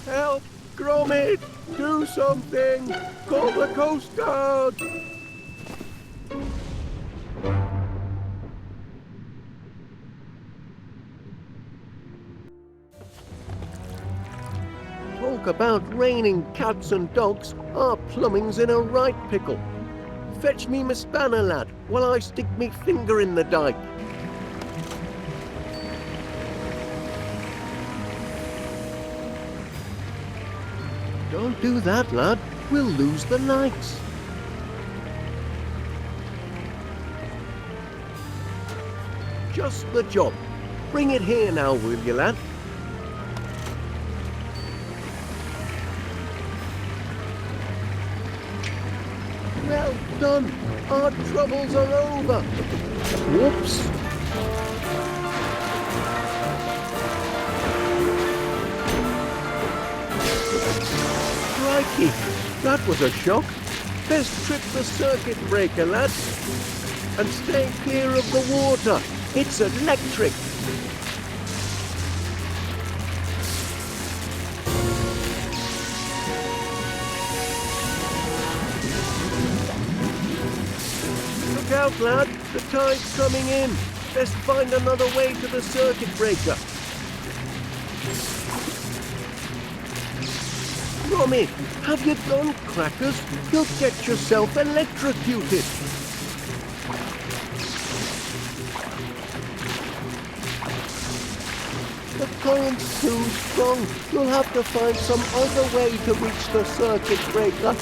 Help! Gromit! Do something! Call the Coast Guard! Talk about raining cats and dogs. Our plumbing's in a right pickle. Fetch me my spanner, lad, while I stick me finger in the dike. Don't do that, lad. We'll lose the lights. Just the job. Bring it here now, will you, lad? Well done. Our troubles are over. Whoops. Crikey, that was a shock. Best trip the circuit breaker, lads. And stay clear of the water. It's electric. Look out, lad. The tide's coming in. Best find another way to the circuit breaker. Gromit, have you done crackers? You'll get yourself electrocuted. The current's too strong. You'll have to find some other way to reach the circuit breaker.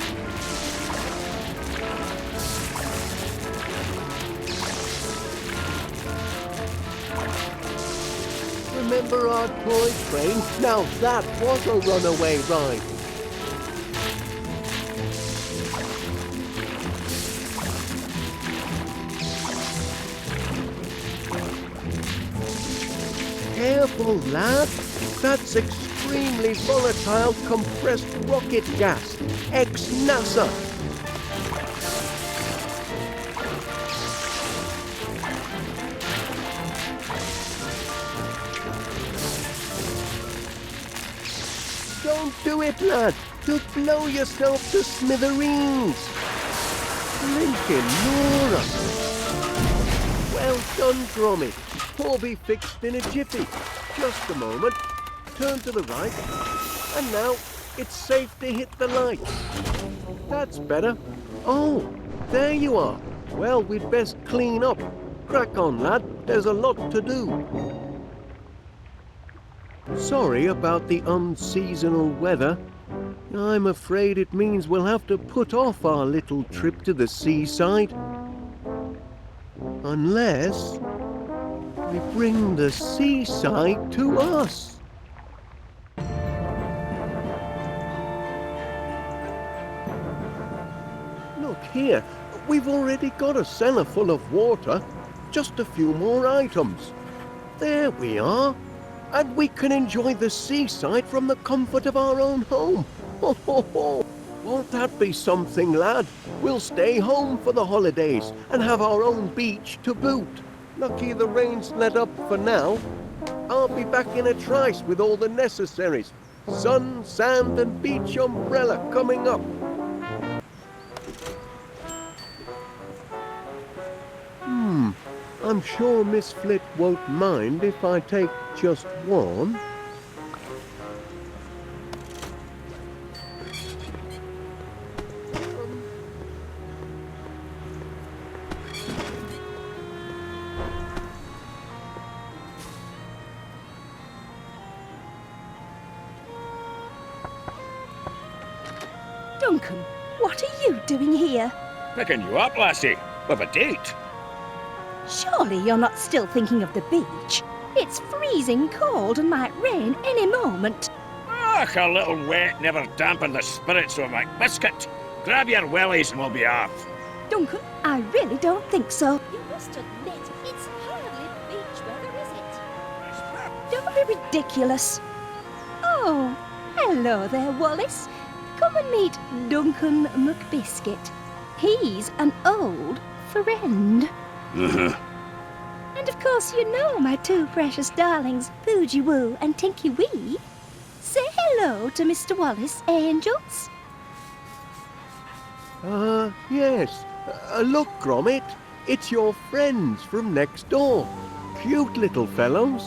Remember our toy train? Now that was a runaway ride. Careful, lad. That's extremely volatile compressed rocket gas. Ex-NASA. Don't do it, lad. You'll blow yourself to smithereens. Blinking Nora. Well done, Gromit. All be fixed in a jiffy. Just a moment. Turn to the right. And now it's safe to hit the light. That's better. Oh, there you are. Well, we'd best clean up. Crack on, lad. There's a lot to do. Sorry about the unseasonal weather. I'm afraid it means we'll have to put off our little trip to the seaside. Unless we bring the seaside to us. Look here, we've already got a cellar full of water. Just a few more items. There we are. And we can enjoy the seaside from the comfort of our own home. Ho, ho, ho. Won't that be something, lad? We'll stay home for the holidays and have our own beach to boot. Lucky the rain's let up for now. I'll be back in a trice with all the necessaries. Sun, sand and beach umbrella coming up. I'm sure Miss Flit won't mind if I take just one. Duncan, what are you doing here? Picking you up, lassie, with a date. Surely you're not still thinking of the beach? It's freezing cold and might rain any moment. Ach, a little wet never dampened the spirits of my biscuit. Grab your wellies and we'll be off. Duncan, I really don't think so. You must admit, it's hardly beach weather, is it? Don't be ridiculous. Oh, hello there, Wallace. Come and meet Duncan McBiscuit. He's an old friend. And of course you know my two precious darlings, Boogie Woo and Tinky Wee. Say hello to Mr. Wallace, angels. Yes. Look, Gromit, it's your friends from next door. Cute little fellows.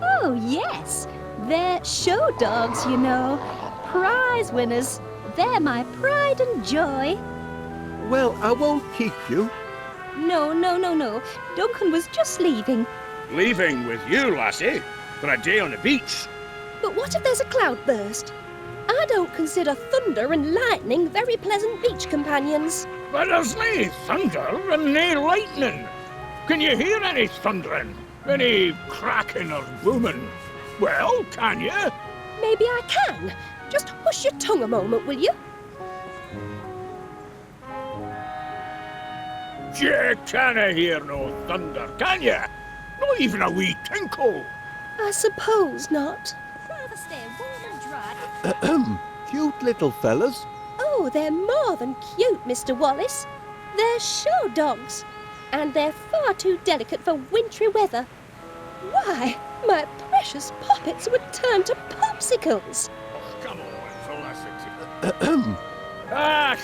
Oh, yes. They're show dogs, you know. Prize winners. They're my pride and joy. Well, I won't keep you. No. Duncan was just leaving. Leaving with you, lassie, for a day on the beach. But what if there's a cloudburst? I don't consider thunder and lightning very pleasant beach companions. But there's nae thunder and nae lightning. Can you hear any thundering? Any cracking or booming? Well, can you? Maybe I can. Just hush your tongue a moment, will you? You canna hear no thunder, can you? Not even a wee tinkle. I suppose not. Rather stay warm and dry. Cute little fellas. Oh, they're more than cute, Mr. Wallace. They're show dogs. And they're far too delicate for wintry weather. Why, my precious poppets would turn to popsicles. Come on, Felicity.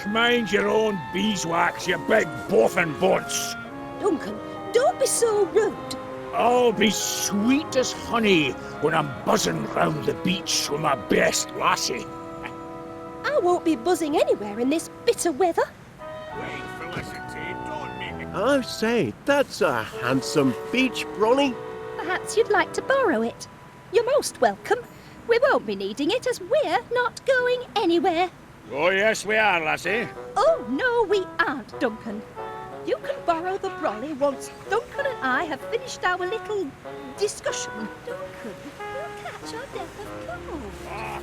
Mind your own beeswax, you big boffin bonce. Duncan, don't be so rude. I'll be sweet as honey when I'm buzzing round the beach with my best lassie. I won't be buzzing anywhere in this bitter weather. Wait, Felicity, don't make it. I say, that's a handsome beach, Bronny. Perhaps you'd like to borrow it. You're most welcome. We won't be needing it as we're not going anywhere. Oh, yes, we are, lassie. Oh, no, we aren't, Duncan. You can borrow the brolly once Duncan and I have finished our little discussion. Duncan, we'll catch our death of cold.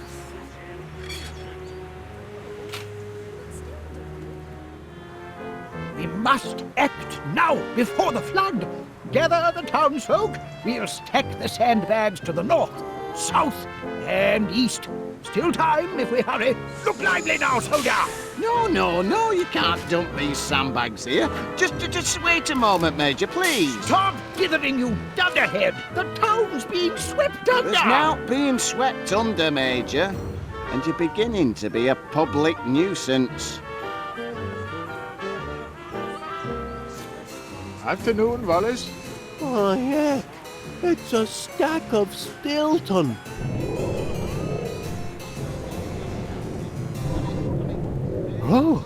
We must act now, before the flood. Gather the townsfolk. We'll stack the sandbags to the north, south, and east. Still time if we hurry. Look lively now, soldier. No, you can't dump these sandbags here. Just wait a moment, Major, please. Stop dithering, you dunderhead. The town's being swept under. It's now being swept under, Major, and you're beginning to be a public nuisance. Afternoon, Wallace. Oh, heck. It's a stack of Stilton. Oh,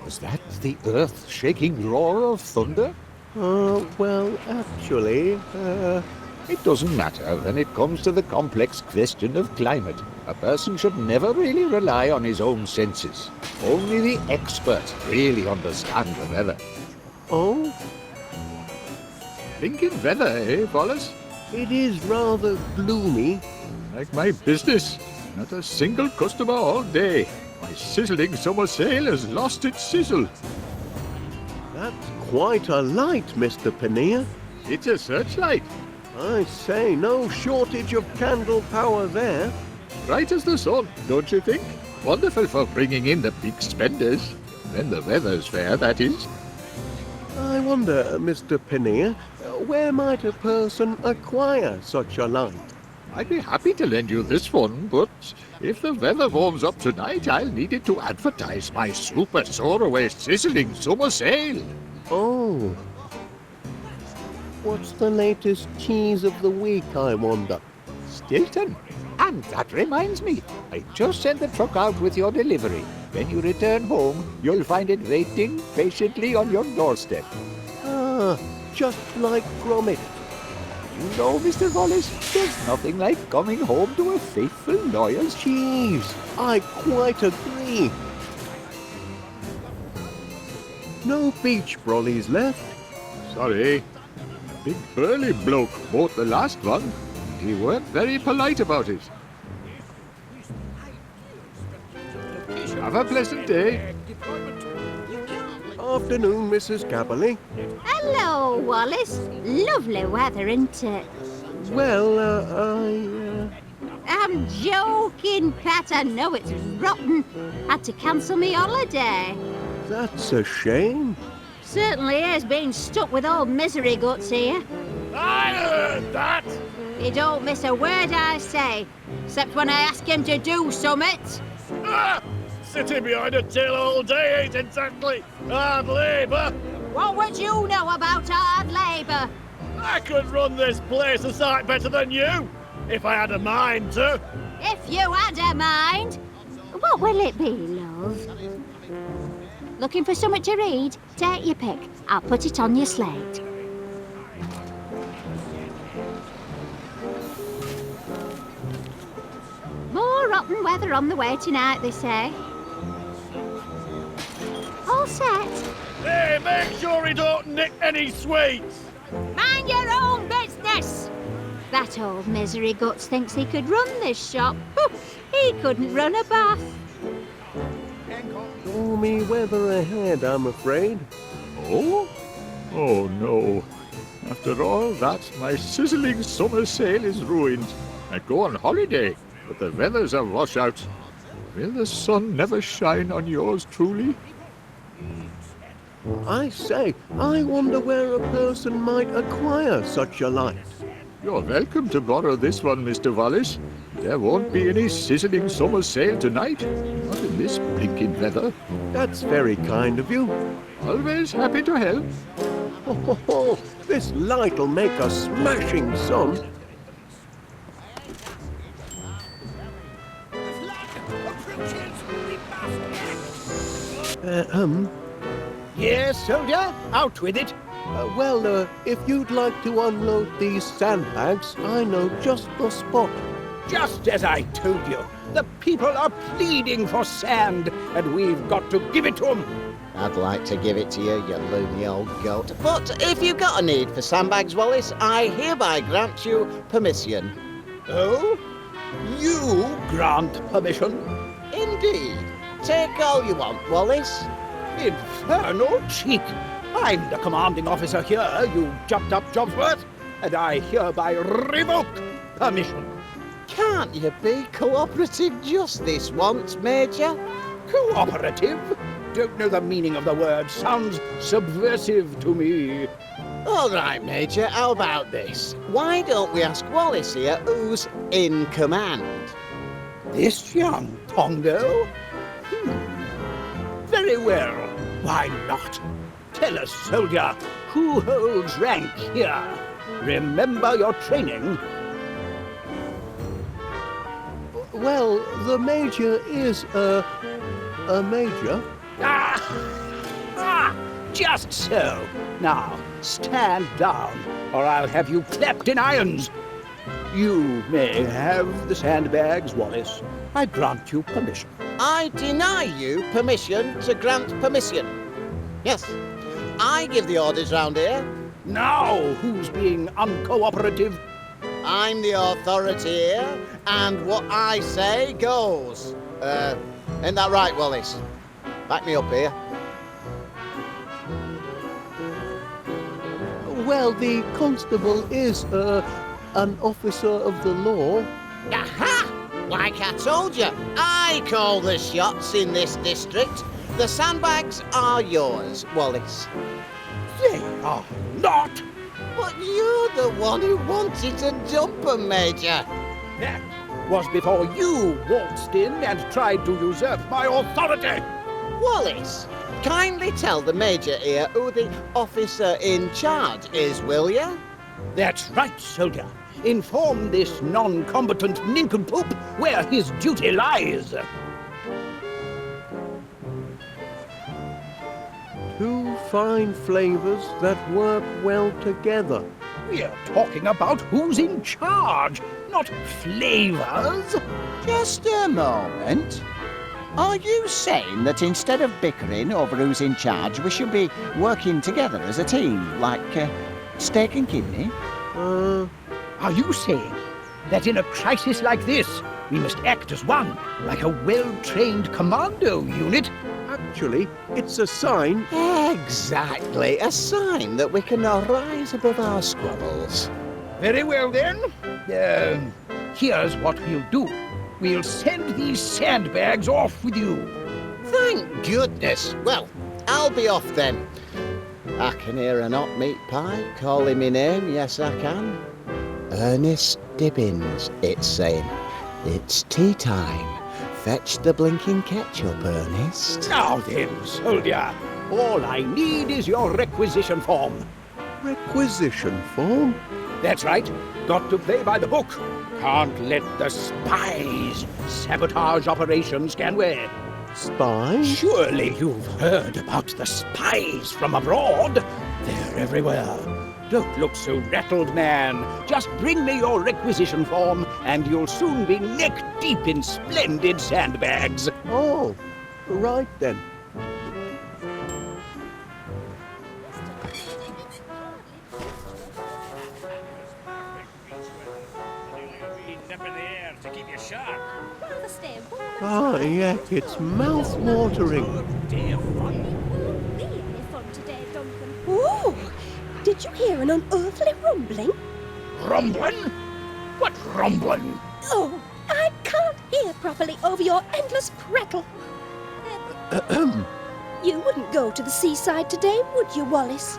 was that the earth-shaking roar of thunder? Well, actually, It doesn't matter when it comes to the complex question of climate. A person should never really rely on his own senses. Only the experts really understand the weather. oh, Thinking weather, eh, Wallace? it is rather gloomy. Like my business. Not a single customer all day. My sizzling summer sail has lost its sizzle. That's quite a light, Mr. Panea. It's a searchlight. I say, no shortage of candle power there. Bright as the sun, don't you think? Wonderful for bringing in the big spenders. When the weather's fair, that is. I wonder, Mr. Panea, where might a person acquire such a light? I'd be happy to lend you this one, but if the weather warms up tonight, I'll need it to advertise my super soaraway sizzling summer sale. Oh. What's the latest cheese of the week, I wonder? Stilton. And that reminds me, I just sent the truck out with your delivery. When you return home, you'll find it waiting patiently on your doorstep. Ah, just like Gromit. You know, Mr. Wallace, there's nothing like coming home to a faithful, loyal Cheese, I quite agree. No beach brollies left. Sorry. A big burly bloke bought the last one. He weren't very polite about it. Have a pleasant day. Afternoon, Mrs. Gabberley. Hello, Wallace. Lovely weather, isn't it? Well, I'm joking, Pat. I know it's rotten. Had to cancel me holiday. that's a shame. Certainly is being stuck with old misery guts here. I heard that! He don't miss a word I say, except when I ask him to do summit. Ah! Sitting behind a till all day ain't exactly hard labour. What would you know about hard labour? I could run this place a sight better than you, if I had a mind to. If you had a mind. What will it be, love? Looking for something to read? Take your pick. I'll put it on your slate. More rotten weather on the way tonight, they say. All set. Hey, make sure he don't nick any sweets. Mind your own business! That old misery guts thinks he could run this shop. He couldn't run a bath. Stormy weather ahead, I'm afraid. Oh? Oh no. After all that, my sizzling summer sail is ruined. I go on holiday, but the weather's a washout. Will the sun never shine on yours truly? I say, I wonder where a person might acquire such a light. You're welcome to borrow this one, Mr. Wallace. There won't be any sizzling summer sail tonight. Not in this blinking weather. That's very kind of you. Always happy to help. Oh, this light'll make a smashing sun. Yes, soldier, out with it. Well, if you'd like to unload these sandbags, I know just the spot. Just as I told you, the people are pleading for sand, and we've got to give it to them. I'd like to give it to you, you loony old goat. But if you've got a need for sandbags, Wallace, I hereby grant you permission. Oh? You grant permission? Indeed. Take all you want, Wallace. Infernal cheek! I'm the commanding officer here, you jumped-up Jobsworth, and I hereby revoke permission. Can't you be cooperative just this once, Major? Cooperative? Don't know the meaning of the word. Sounds subversive to me. All right, Major, how about this? Why don't we ask Wallace here who's in command? This young Pongo? Very well. Why not? Tell us, soldier, who holds rank here? Remember your training. Well, the Major is, a Major. Just so. Now, stand down, or I'll have you clapped in irons. You may have the sandbags, Wallace. I grant you permission. I deny you permission to grant permission. Yes, I give the orders round here. Now, who's being uncooperative? I'm the authority here, and what I say goes. Ain't that right, Wallace? Back me up here. Well, the constable is, an officer of the law. Aha! Like I told you, I call the shots in this district. The sandbags are yours, Wallace. They are not. But you're the one who wanted to dump 'em, Major. That was before you waltzed in and tried to usurp my authority. Wallace, kindly tell the Major here who the officer in charge is, will you? That's right, soldier. Inform this non-combatant nincompoop where his duty lies. Two fine flavors that work well together. We're talking about who's in charge, not flavors. Just a moment. Are you saying that instead of bickering over who's in charge, we should be working together as a team, like steak and kidney? Are you saying that in a crisis like this, We must act as one, like a well-trained commando unit. Actually, it's a sign. Exactly, a sign that we can now rise above our squabbles. Very well, then. Here's what we'll do. We'll send these sandbags off with you. Thank goodness. Well, I'll be off then. I can hear an hot meat pie calling me name, yes I can. Ernest Dibbins, it's saying. It's tea time. Fetch the blinking ketchup, Ernest. Now then, soldier. All I need is your requisition form. Requisition form? That's right. Got to play by the book. Can't let the spies sabotage operations, can we? Spies? Surely you've heard about the spies from abroad. They're everywhere. Don't look so rattled, man. Just bring me your requisition form, and you'll soon be neck-deep in splendid sandbags. Oh, right then. Rather stay warm. Ah, heck, it's mouth-watering. Really fun today, Duncan. Oh, did you hear an unearthly rumbling? Rumbling? What rumbling? Oh, I can't hear properly over your endless prattle. You wouldn't go to the seaside today, would you, Wallace?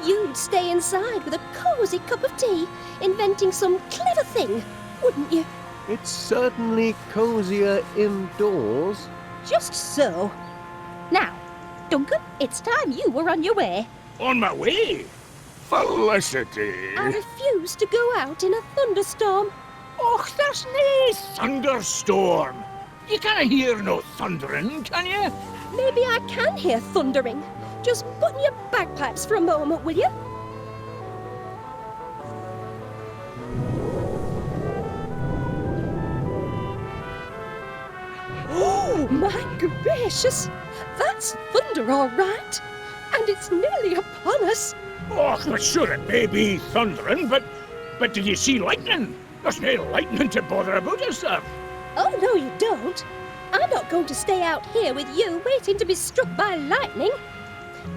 You'd stay inside with a cozy cup of tea, inventing some clever thing, wouldn't you? It's certainly cozier indoors. Just so. Now, Duncan, it's time you were on your way. On my way? Felicity. I refuse to go out in a thunderstorm. Och, there's no thunderstorm. You can't hear no thundering, can you? Maybe I can hear thundering. Just button your bagpipes for a moment, will you? Oh, my gracious! That's thunder, all right. And it's nearly upon us. Och, but sure it may be thundering, but did you see lightning? There's no lightning to bother about yourself. Oh, no, you don't. I'm not going to stay out here with you waiting to be struck by lightning.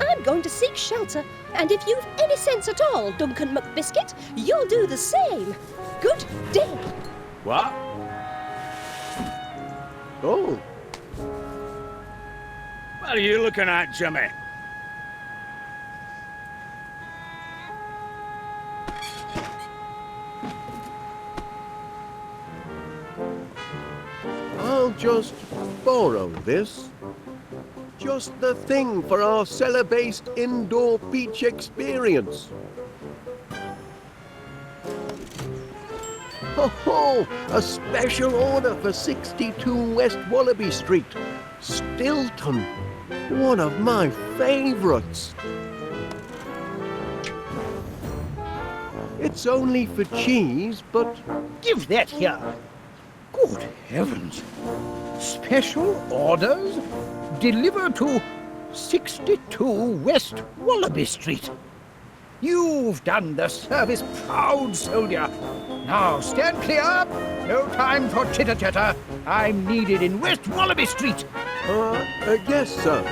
I'm going to seek shelter, and if you've any sense at all, Duncan McBiscuit, you'll do the same. Good day. What? Oh, What are you looking at, Jimmy? I'll just borrow this. Just the thing for our cellar-based indoor beach experience. Ho-ho! A special order for 62 West Wallaby Street. Stilton. One of my favorites. It's only for cheese, but Give that here. Good heavens. Special orders delivered to 62 West Wallaby Street. You've done the service proud, soldier. Now stand clear. No time for chitter-chatter. I'm needed in West Wallaby Street. yes, sir.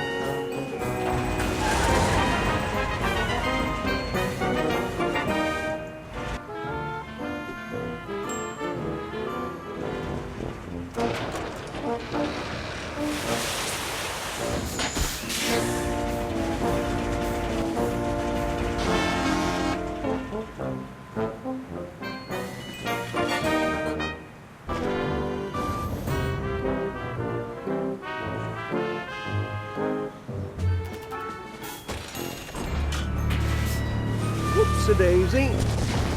Whoops-a-daisy.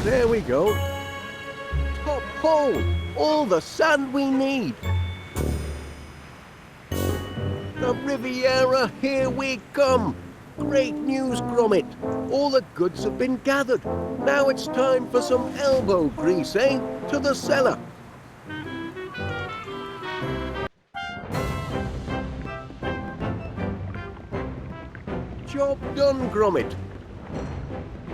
There we go. Top hole! All the sand we need. The Riviera, here we come. Great news, Gromit. All the goods have been gathered. Now it's time for some elbow grease, eh? To the cellar. Job done, Gromit.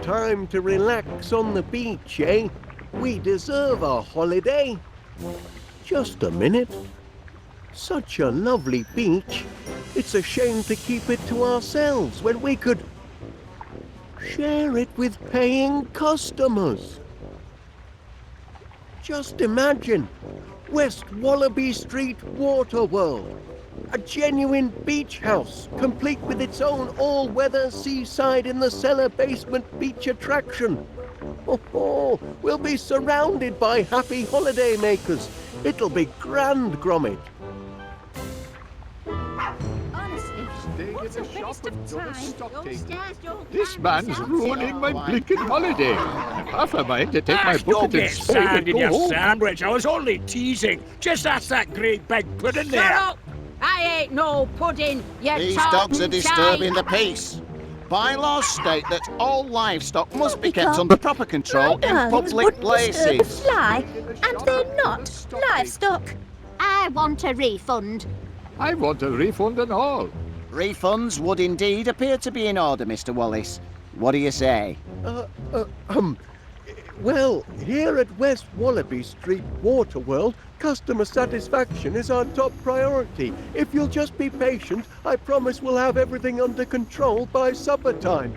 Time to relax on the beach, eh? We deserve a holiday. Just a minute. Such a lovely beach. It's a shame to keep it to ourselves when we could share it with paying customers. Just imagine West Wallaby Street Water World. A genuine beach house, complete with its own all-weather seaside in the cellar basement beach attraction. Oh, we'll be surrounded by happy holiday makers. It'll be grand, Gromit. Honestly, what a waste of time. This man's ruining my blinking holiday. I'm half a mind to take my Don't bucket get and spade sand and in go your home. sandwich. I was only teasing. Just ask that great big pudding there. Shut up! I ain't no pudding, you These top dogs are disturbing type. the peace. Bylaws state that all livestock must be kept Because under proper control My in darlings public wouldn't disturb a places. fly, and they're not livestock. I want a refund. I want a refund and all. Refunds would indeed appear to be in order, Mr. Wallace. What do you say? Well, here at West Wallaby Street Water World, customer satisfaction is our top priority. If you'll just be patient, I promise we'll have everything under control by supper time.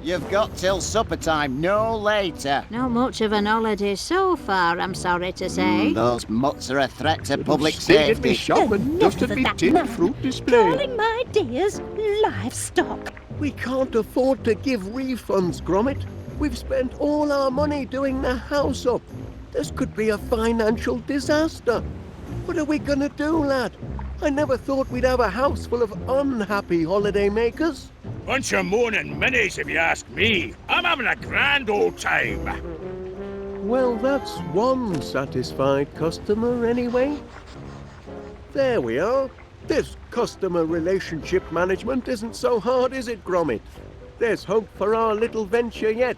You've got till supper time, no later. Not much of an holiday so far, I'm sorry to say. Those mutts are a threat to public Stayed in me safety. shop and Enough dusted of me that tin man. fruit display. Calling my dears livestock. We can't afford to give refunds, Gromit. We've spent all our money doing the house up. This could be a financial disaster. What are we gonna do, lad? I never thought we'd have a house full of unhappy holiday makers. Bunch of moaning minis, if you ask me. I'm having a grand old time. Well, that's one satisfied customer anyway. There we are. This customer relationship management isn't so hard, is it, Gromit? There's hope for our little venture yet.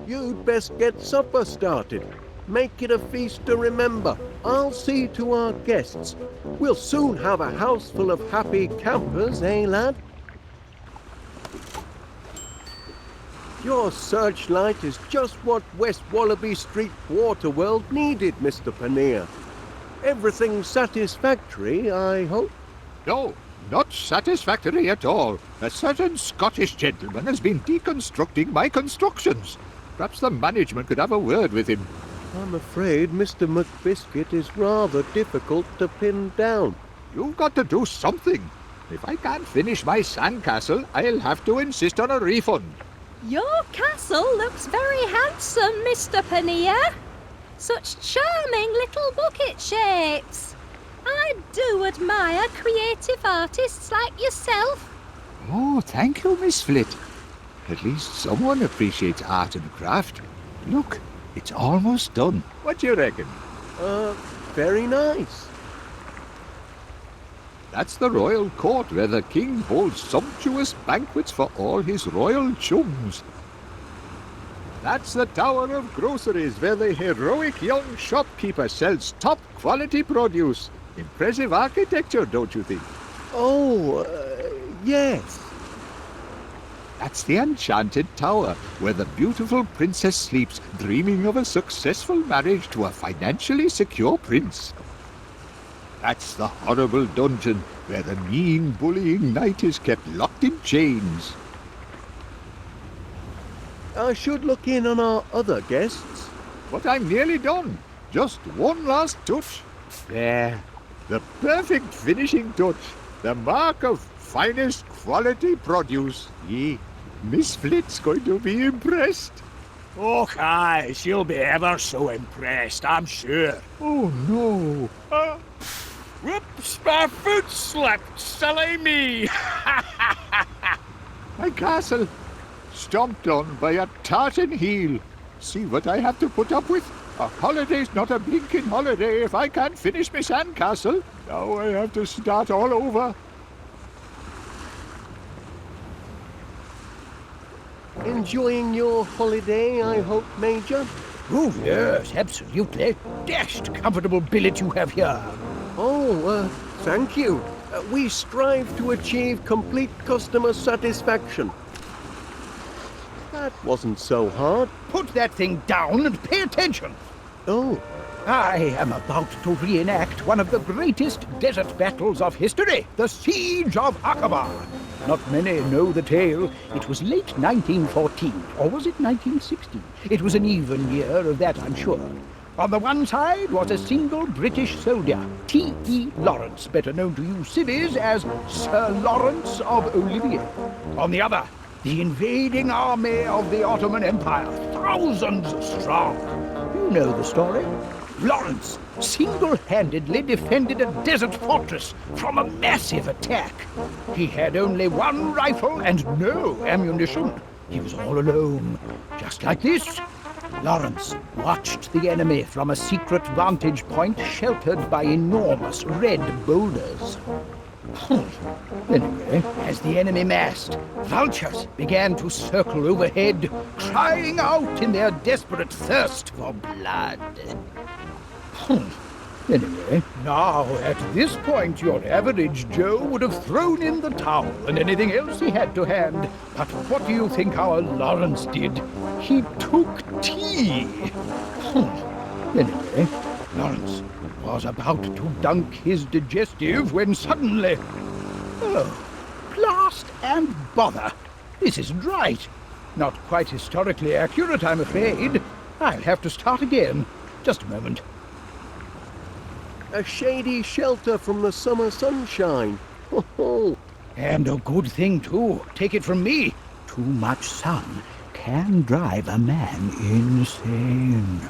You'd best get supper started. Make it a feast to remember. I'll see to our guests. We'll soon have a house full of happy campers, eh, lad? Your searchlight is just what West Wallaby Street Water World needed, Mr. Paneer. Everything satisfactory, I hope? No, not satisfactory at all. A certain Scottish gentleman has been deconstructing my constructions. Perhaps the management could have a word with him. I'm afraid Mr. McBiscuit is rather difficult to pin down. You've got to do something. If I can't finish my sandcastle, I'll have to insist on a refund. Your castle looks very handsome, Mr. Paneer. Such charming little bucket shapes. I do admire creative artists like yourself. Oh, thank you, Miss Flit. At least someone appreciates art and craft. Look, it's almost done. What do you reckon? Very nice. That's the royal court where the king holds sumptuous banquets for all his royal chums. That's the tower of groceries where the heroic young shopkeeper sells top-quality produce. Impressive architecture, don't you think? Oh, yes. That's the enchanted tower where the beautiful princess sleeps, dreaming of a successful marriage to a financially secure prince. That's the horrible dungeon where the mean, bullying knight is kept locked in chains. I should look in on our other guests. But I'm nearly done. Just one last touch. There. The perfect finishing touch. The mark of finest quality produce. Miss Flit's going to be impressed. Oh, aye, she'll be ever so impressed, I'm sure. Oh, no. Whoops, my foot slipped, silly me. My castle. Stomped on by a tartan heel. See what I have to put up with? A holiday's not a blinking holiday if I can't finish my sandcastle. Now I have to start all over. Enjoying your holiday, I hope, Major? Oh, yes, absolutely. Dashed comfortable billet you have here. Oh, thank you. We strive to achieve complete customer satisfaction. That wasn't so hard. Put that thing down and pay attention. Oh, I am about to reenact one of the greatest desert battles of history, the Siege of Aqaba. Not many know the tale. It was late 1914, or was it 1916? It was an even year, of that I'm sure. On the one side was a single British soldier, T.E. Lawrence, better known to you civvies as Sir Lawrence of Olivier. On the other, the invading army of the Ottoman Empire, thousands strong. You know the story. Lawrence single-handedly defended a desert fortress from a massive attack. He had only one rifle and no ammunition. He was all alone, just like this. Lawrence watched the enemy from a secret vantage point sheltered by enormous red boulders. Anyway, as the enemy massed, vultures began to circle overhead, crying out in their desperate thirst for blood. Anyway, now at this point your average Joe would have thrown in the towel and anything else he had to hand. But what do you think our Lawrence did? He took tea. Anyway, Lawrence was about to dunk his digestive when suddenly... Oh, blast and bother! This isn't right. Not quite historically accurate, I'm afraid. I'll have to start again. Just a moment. A shady shelter from the summer sunshine. Ho ho! And a good thing, too. Take it from me. Too much sun can drive a man insane.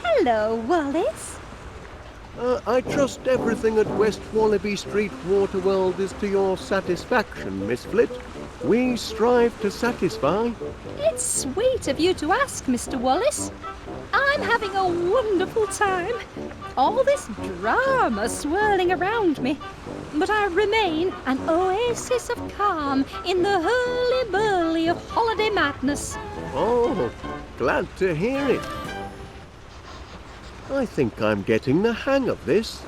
Hello, Wallace. I trust everything at West Wallaby Street Waterworld is to your satisfaction, Miss Flit. We strive to satisfy. It's sweet of you to ask, Mr. Wallace. I'm having a wonderful time. All this drama swirling around me. But I remain an oasis of calm in the hurly-burly of holiday madness. Oh, glad to hear it. I think I'm getting the hang of this.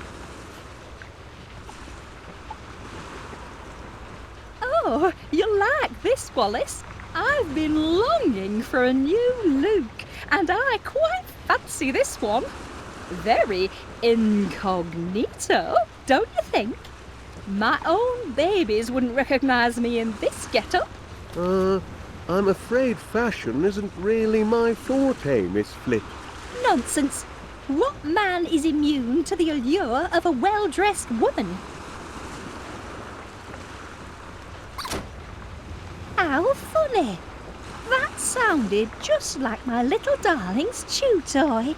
Oh, you like this, Wallace? I've been longing for a new look, and I quite fancy this one. Very incognito, don't you think? My own babies wouldn't recognise me in this get-up. I'm afraid fashion isn't really my forte, Miss Flit. Nonsense. What man is immune to the allure of a well-dressed woman? How funny. That sounded just like my little darling's chew toy.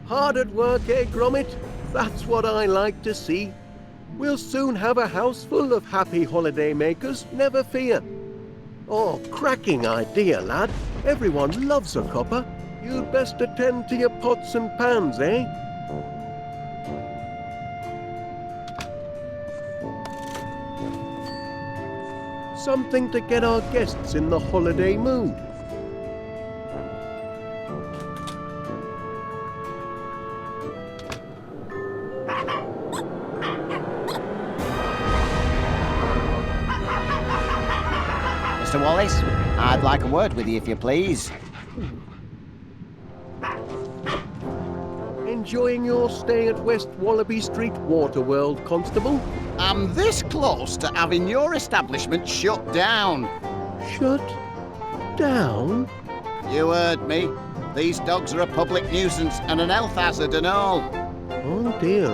Hard at work, eh, Gromit? That's what I like to see. We'll soon have a house full of happy holiday makers, never fear. Oh, cracking idea, lad. Everyone loves a copper. You'd best attend to your pots and pans, eh? Something to get our guests in the holiday mood. Mr. Wallace, I'd like a word with you, if you please. Enjoying your stay at West Wallaby Street Waterworld, Constable? I'm this close to having your establishment shut down. Shut down? You heard me. These dogs are a public nuisance and an health hazard and all. Oh dear.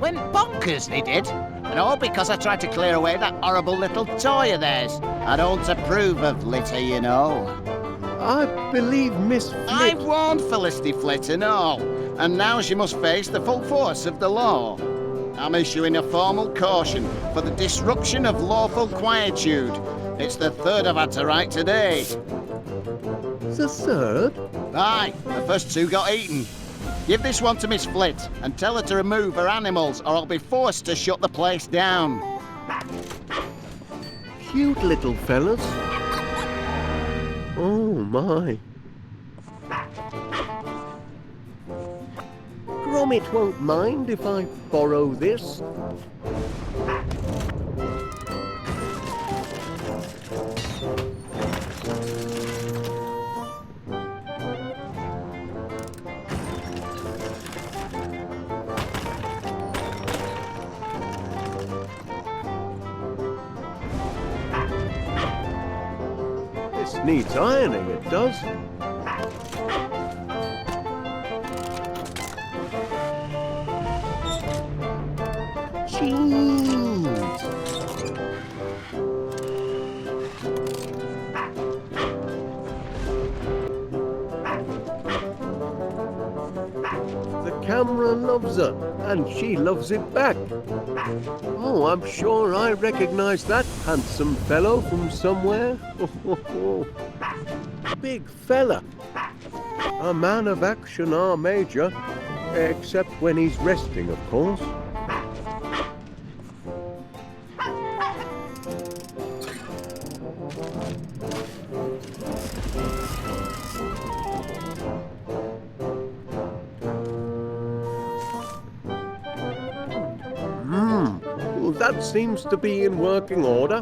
Went bonkers, they did. And all because I tried to clear away that horrible little toy of theirs. I don't approve of litter, you know. I believe Miss Flit... I warned Felicity Flit and all, and now she must face the full force of the law. I'm issuing a formal caution for the disruption of lawful quietude. It's the third I've had to write today. The third? Aye, the first two got eaten. Give this one to Miss Flit and tell her to remove her animals or I'll be forced to shut the place down. Cute little fellas. Oh my. Gromit won't mind if I borrow this. This needs ironing, it does. Jeez. The camera loves her, and she loves it back. Oh, I'm sure I recognize that handsome fellow from somewhere. Big fella. A man of action, our Major. Except when he's resting, of course. Well, that seems to be in working order.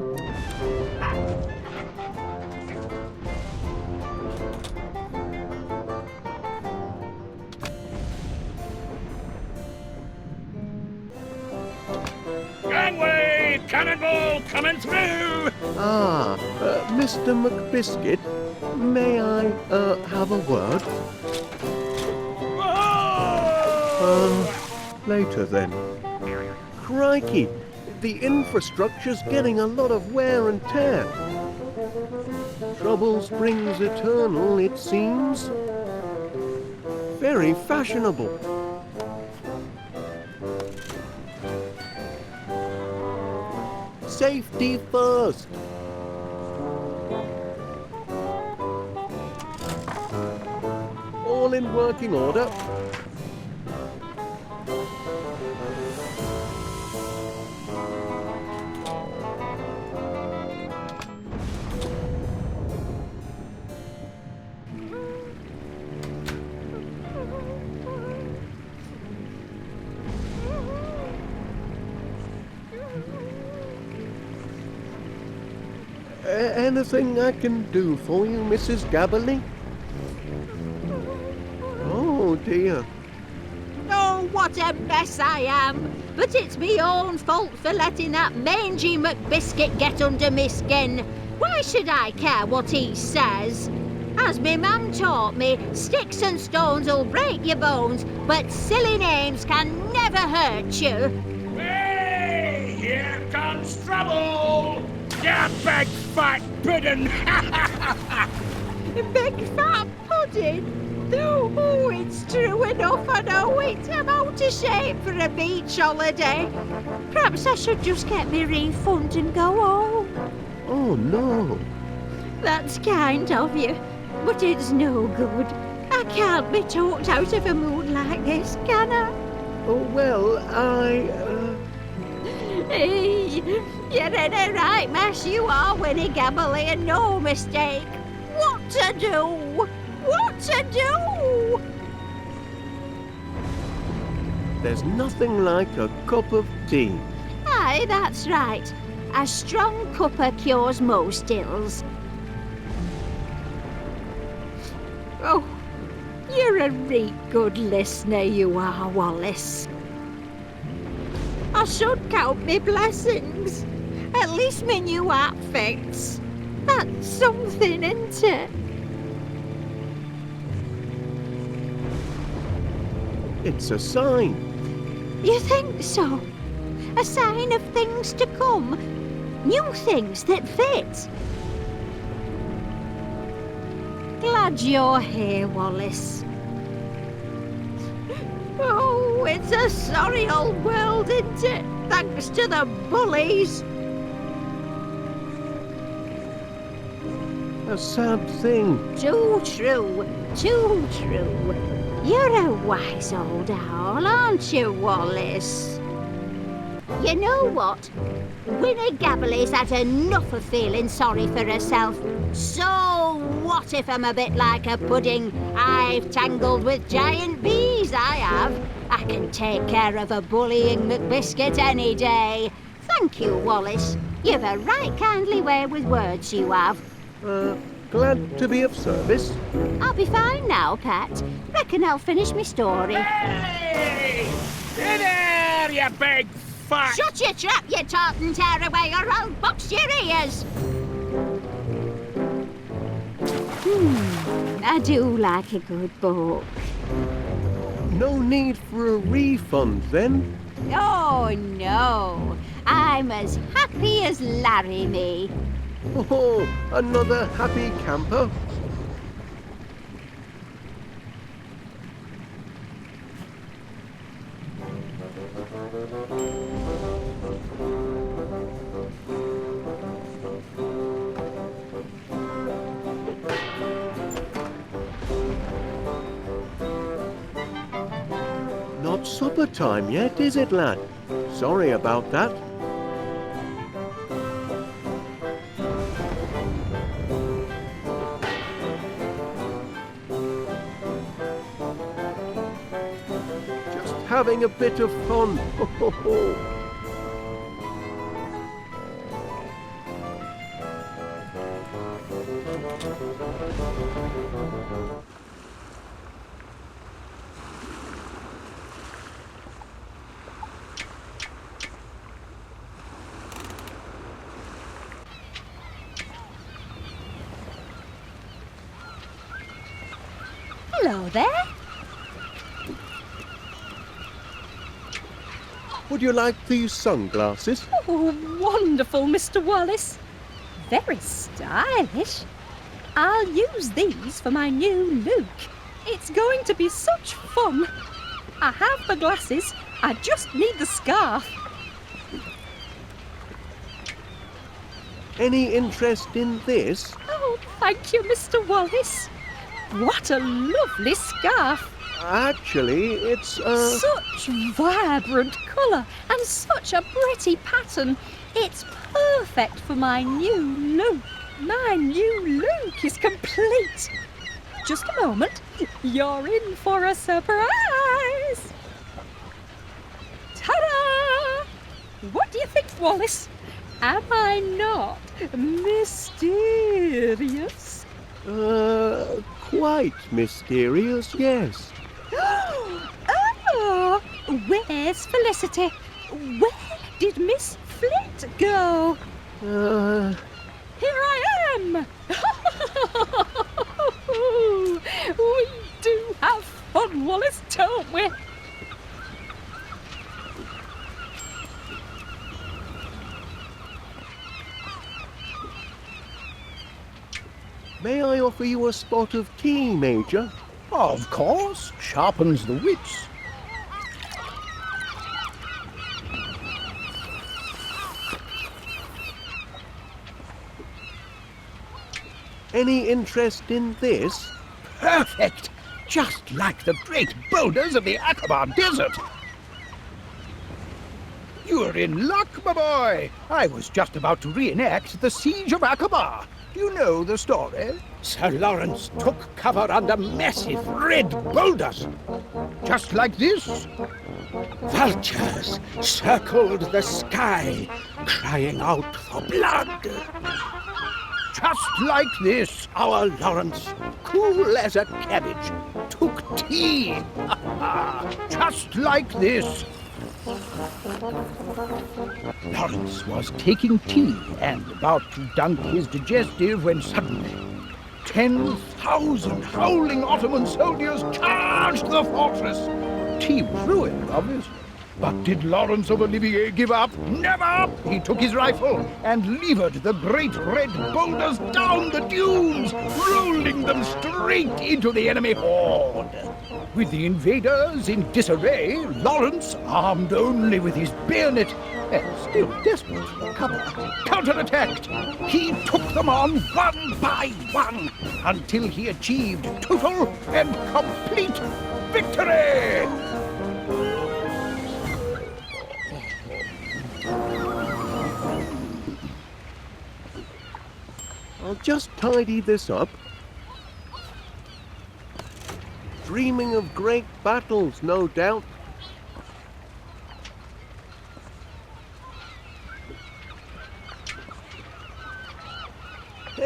Gangway! Cannonball coming through! Mr. McBiscuit, may I, have a word? Later then. Crikey, the infrastructure's getting a lot of wear and tear. Trouble springs eternal, it seems. Very fashionable. Safety first. All in working order. Anything I can do for you, Mrs. Gabberly? Oh, dear. Oh, what a mess I am! But it's me own fault for letting that mangy McBiscuit get under me skin. Why should I care what he says? As me mum taught me, sticks and stones will break your bones, but silly names can never hurt you. Hey! Here comes trouble! You big fat pudding! Big fat pudding? Oh, it's true enough, I know it. I'm out of shape for a beach holiday. Perhaps I should just get me refund and go home. Oh, no. That's kind of you, but it's no good. I can't be talked out of a mood like this, can I? Oh, well, Hey, you're in a right mess, you are, Winnie Gabberly, and no mistake. What to do? What to do? There's nothing like a cup of tea. Aye, that's right. A strong cuppa cures most ills. Oh, you're a real good listener, you are, Wallace. I should count me blessings. At least me new outfits. That's something, isn't it? It's a sign. You think so? A sign of things to come? New things that fit? Glad you're here, Wallace. Oh, it's a sorry old world, isn't it? Thanks to the bullies. A sad thing. Too true, too true. You're a wise old owl, aren't you, Wallace? You know what? Winnie Gabberly's had enough of feeling sorry for herself. So what if I'm a bit like a pudding? I've tangled with giant bees, I have. I can take care of a bullying McBiscuit any day. Thank you, Wallace. You've a right kindly way with words, you have. Glad to be of service. I'll be fine now, Pat. Reckon I'll finish my story. Hey! Hey there, you big fat... Shut your trap, you tartan tearaway, or I'll box your ears! I do like a good book. No need for a refund, then? Oh, no. I'm as happy as Larry me. Oh, another happy camper. Not supper time yet, is it, lad? Sorry about that. Just having a bit of fun. Ho, ho, ho. Hello there. Would you like these sunglasses? Oh, wonderful, Mr. Wallace. Very stylish. I'll use these for my new look. It's going to be such fun. I have the glasses. I just need the scarf. Any interest in this? Oh, thank you, Mr. Wallace. What a lovely scarf. Actually, it's Such vibrant colour and such a pretty pattern. It's perfect for my new look. My new look is complete. Just a moment. You're in for a surprise. Ta-da! What do you think, Wallace? Am I not mysterious? quite mysterious, yes. Oh, where's Felicity? Where did Miss Flit go? Here I am! We do have fun, Wallace, don't we? May I offer you a spot of tea, Major? Of course, sharpens the wits. Any interest in this? Perfect! Just like the great boulders of the Aqaba Desert. You're in luck, my boy. I was just about to reenact the siege of Aqaba. You know the story. Sir Lawrence took cover under massive red boulders. Just like this. Vultures circled the sky, crying out for blood. Just like this, our Lawrence, cool as a cabbage, took tea. Just like this. Lawrence was taking tea and about to dunk his digestive when suddenly 10,000 howling Ottoman soldiers charged the fortress. Tea was ruined, obviously. But did Lawrence of Olivier give up? Never! He took his rifle and levered the great red boulders down the dunes, rolling them straight into the enemy horde. With the invaders in disarray, Lawrence, armed only with his bayonet and still desperate for cover, counterattacked. He took them on one by one until he achieved total and complete victory! I'll just tidy this up. Dreaming of great battles, no doubt.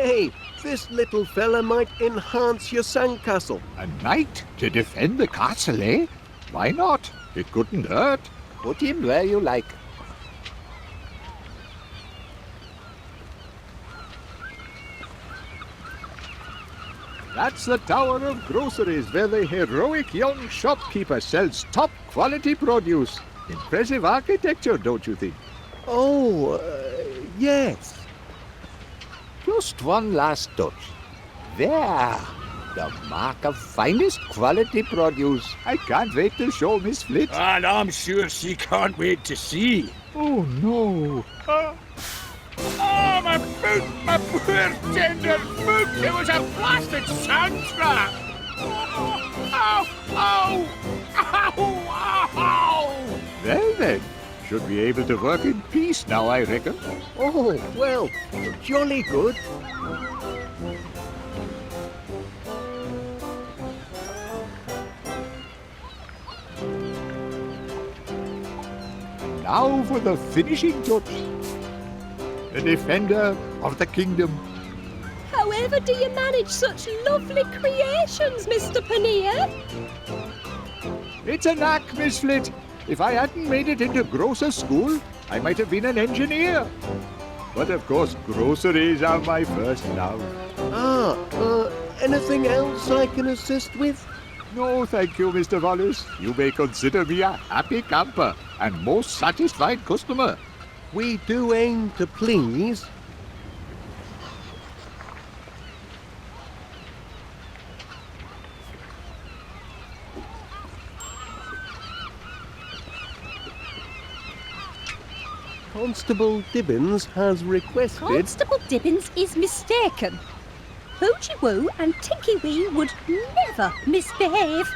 Hey, this little fella might enhance your sandcastle. A knight to defend the castle, eh? Why not? It couldn't hurt. Put him where you like. That's the Tower of Groceries, where the heroic young shopkeeper sells top-quality produce. Impressive architecture, don't you think? Oh, yes. Just one last touch. There, the mark of finest quality produce. I can't wait to show Miss Flit. And I'm sure she can't wait to see. Oh, no. Oh, my foot! My poor tender foot! It was a blasted sand trap! Ow! Ow! Ow! Ow! Well then, should be able to work in peace now, I reckon. Oh, well, jolly good. Now for the finishing touch. The defender of the kingdom. However do you manage such lovely creations, Mr. Paneer? It's a knack, Miss Flit. If I hadn't made it into grocer school, I might have been an engineer. But of course, groceries are my first love. Anything else I can assist with? No, thank you, Mr. Wallace. You may consider me a happy camper and most satisfied customer. We do aim to please. Constable Dibbins has requested... Constable Dibbins is mistaken. Boogie Woo and Tinky Wee would never misbehave.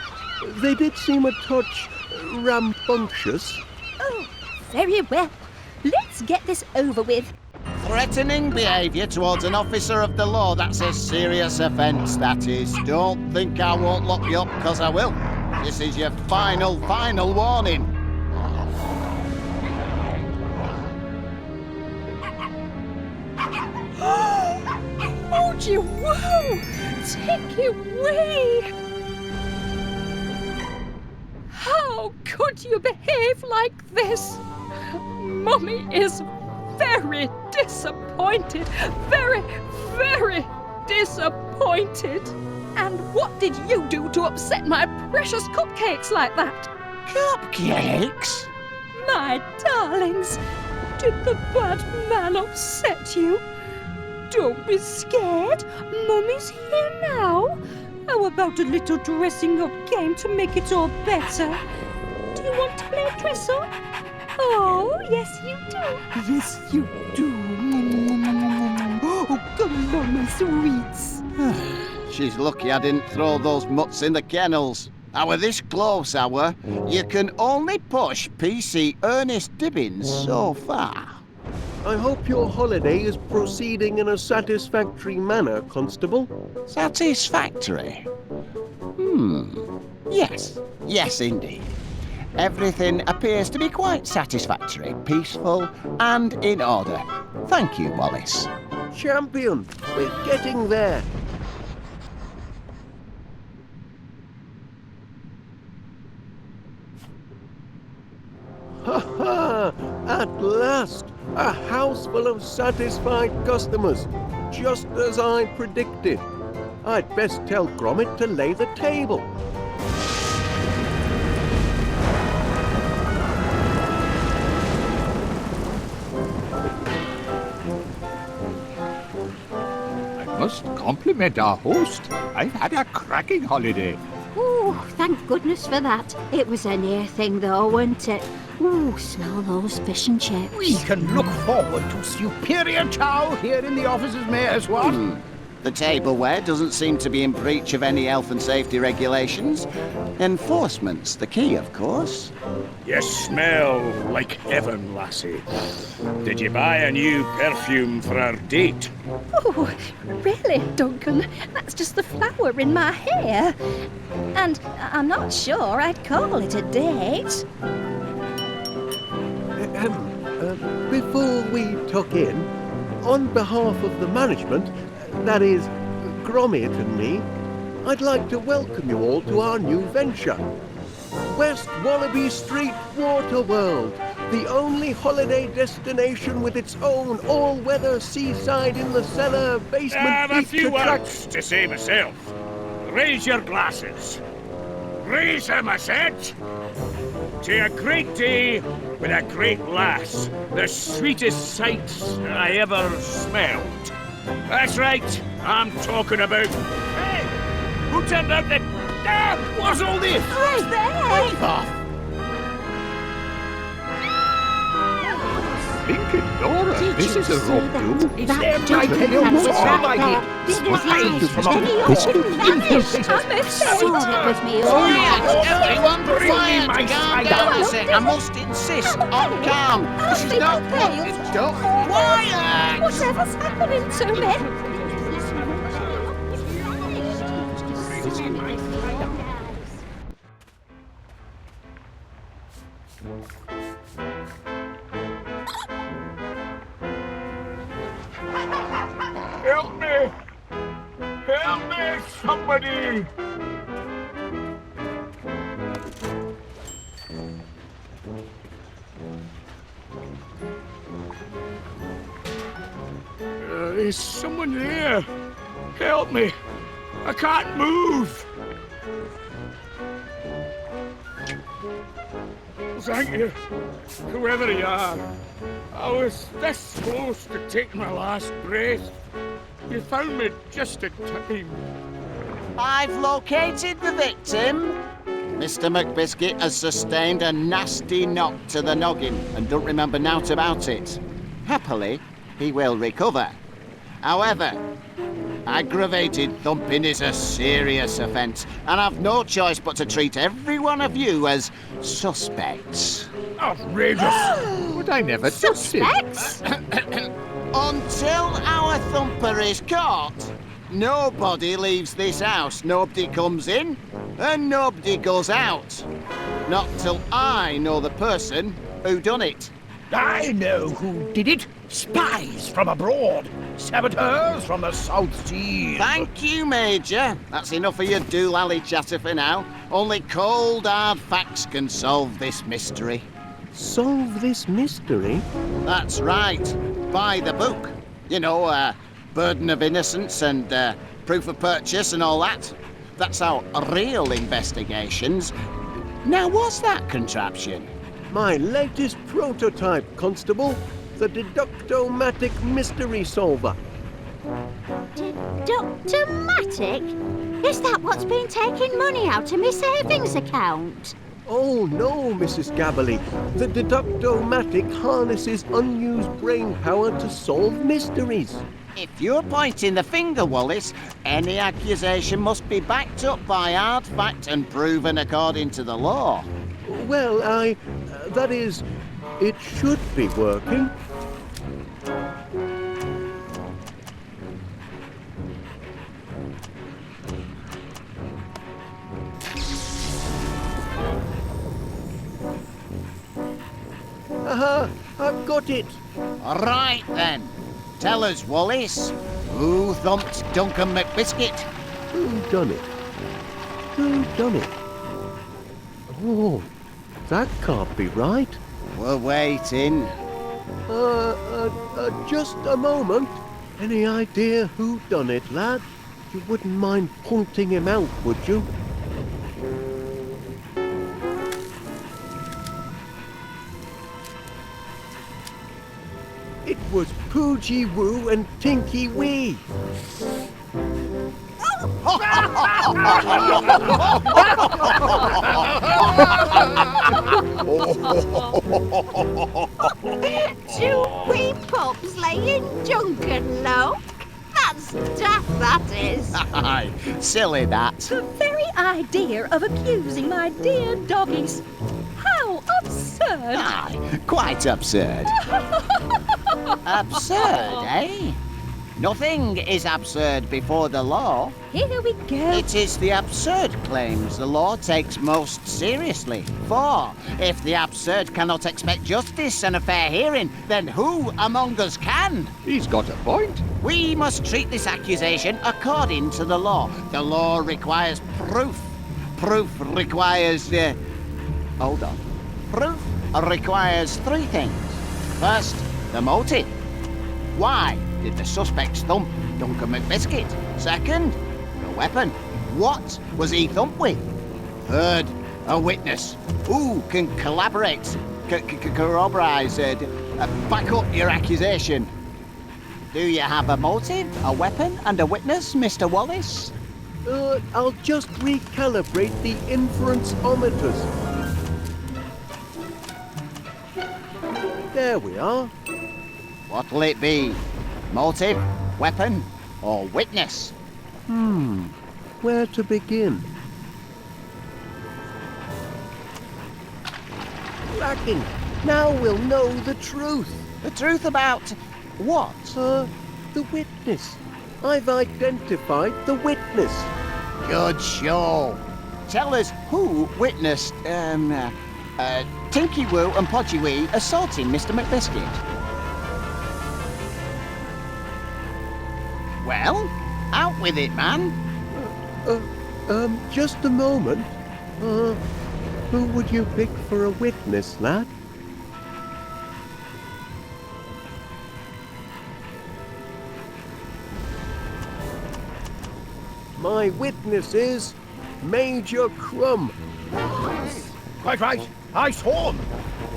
They did seem a touch rambunctious. Oh, very well. Let's get this over with. Threatening behaviour towards an officer of the law, that's a serious offence, that is. Don't think I won't lock you up, because I will. This is your final warning. Boogie Woo! Tinky Wee! How could you behave like this? Mummy is very disappointed. Very, very disappointed. And what did you do to upset my precious cupcakes like that? Cupcakes? My darlings, did the bad man upset you? Don't be scared. Mummy's here now. How about a little dressing up game to make it all better? Do you want to play dress up? Oh, yes you do. Yes you do. Oh, come on, my sweets. She's lucky I didn't throw those mutts in the kennels. I were this close, I were. You can only push PC Ernest Dibbins so far. I hope your holiday is proceeding in a satisfactory manner, Constable. Satisfactory? Yes. Yes, indeed. Everything appears to be quite satisfactory, peaceful, and in order. Thank you, Wallace. Champion, we're getting there. Ha ha! At last! A house full of satisfied customers, just as I predicted. I'd best tell Gromit to lay the table. I must compliment our host. I've had a cracking holiday. Oh, thank goodness for that. It was a near thing though, wasn't it? Ooh, smell those fish and chips. We can look forward to superior chow here in the offices, Mayor's what? The tableware doesn't seem to be in breach of any health and safety regulations. Enforcement's the key, of course. You smell like heaven, lassie. Did you buy a new perfume for our date? Oh, really, Duncan? That's just the flower in my hair. And I'm not sure I'd call it a date. Before we tuck in, on behalf of the management, that is, Gromit and me, I'd like to welcome you all to our new venture. West Wallaby Street Water World, the only holiday destination with its own all-weather seaside in the cellar basement I have a beach few attraction. words to say myself. Raise your glasses. Raise them, I said. To a great day with a great lass. The sweetest sights I ever smelled. That's right, I'm talking about... Hey! Who turned out the... what's all this? Who's there? Leave off! Blinking Dora, this is a rock too. It's them trying to kill us all by the spies from up With me, Quiet! Everyone, Bring me quiet! my Calm spider. down a sec. I must insist on calm. This is not what it's done. Quiet! Whatever's happening to me? Help me! Help me, somebody! Is someone there? Help me! I can't move! Thank you, whoever you are. I was this close to taking my last breath. You found me just in time. I've located the victim. Mr. McBiscuit has sustained a nasty knock to the noggin and don't remember naught about it. Happily, he will recover. However, aggravated thumping is a serious offence, and I've no choice but to treat every one of you as suspects. Outrageous! But I never touched him. Suspects? Until our thumper is caught, nobody leaves this house. Nobody comes in, and nobody goes out. Not till I know the person who done it. I know who did it. Spies from abroad. Saboteurs from the South Sea. Thank you, Major. That's enough of your doolally chatter for now. Only cold, hard facts can solve this mystery. Solve this mystery? That's right. By the book. You know, burden of innocence and proof of purchase and all that. That's our real investigations. Now, what's that contraption? My latest prototype, Constable. The Deductomatic Mystery Solver. Deductomatic? Is that what's been taking money out of my savings account? Oh no, Mrs. Gabberly. The Deductomatic harnesses unused brain power to solve mysteries. If you're pointing the finger, Wallace, any accusation must be backed up by hard fact and proven according to the law. Well, that is, it should be working. Aha! I've got it! Right then. Tell us, Wallace, who thumped Duncan McBiscuit? Who done it? Who done it? Oh, that can't be right. We're waiting. Just a moment. Any idea who done it, lad? You wouldn't mind pointing him out, would you? It was Poogie Woo and Tinky Wee. Two wee pups laying Duncan low? That's daft, that is. Aye, silly that. The very idea of accusing my dear doggies. How absurd! Aye, quite absurd. Absurd, eh? Nothing is absurd before the law. Here we go. It is the absurd claims the law takes most seriously. For if the absurd cannot expect justice and a fair hearing, then who among us can? He's got a point. We must treat this accusation according to the law. The law requires proof. Proof requires... hold on. Proof requires three things. First, the motive. Why did the suspects thump Duncan McBiscuit? Second, the weapon. What was he thumped with? Third, a witness. Who can collaborate, corroborate, back up your accusation? Do you have a motive, a weapon, and a witness, Mr. Wallace? I'll just recalibrate the inference-ometers. There we are. What'll it be? Motive, weapon, or witness? Where to begin? Cracking! Now we'll know the truth. The truth about what? The witness. I've identified the witness. Good show. Tell us who witnessed, Tinky Woo and Podgy Wee assaulting Mr. McBiscuit. Well, out with it, man. Just a moment. Who would you pick for a witness, lad? My witness is Major Crumb. Quite right. I saw him.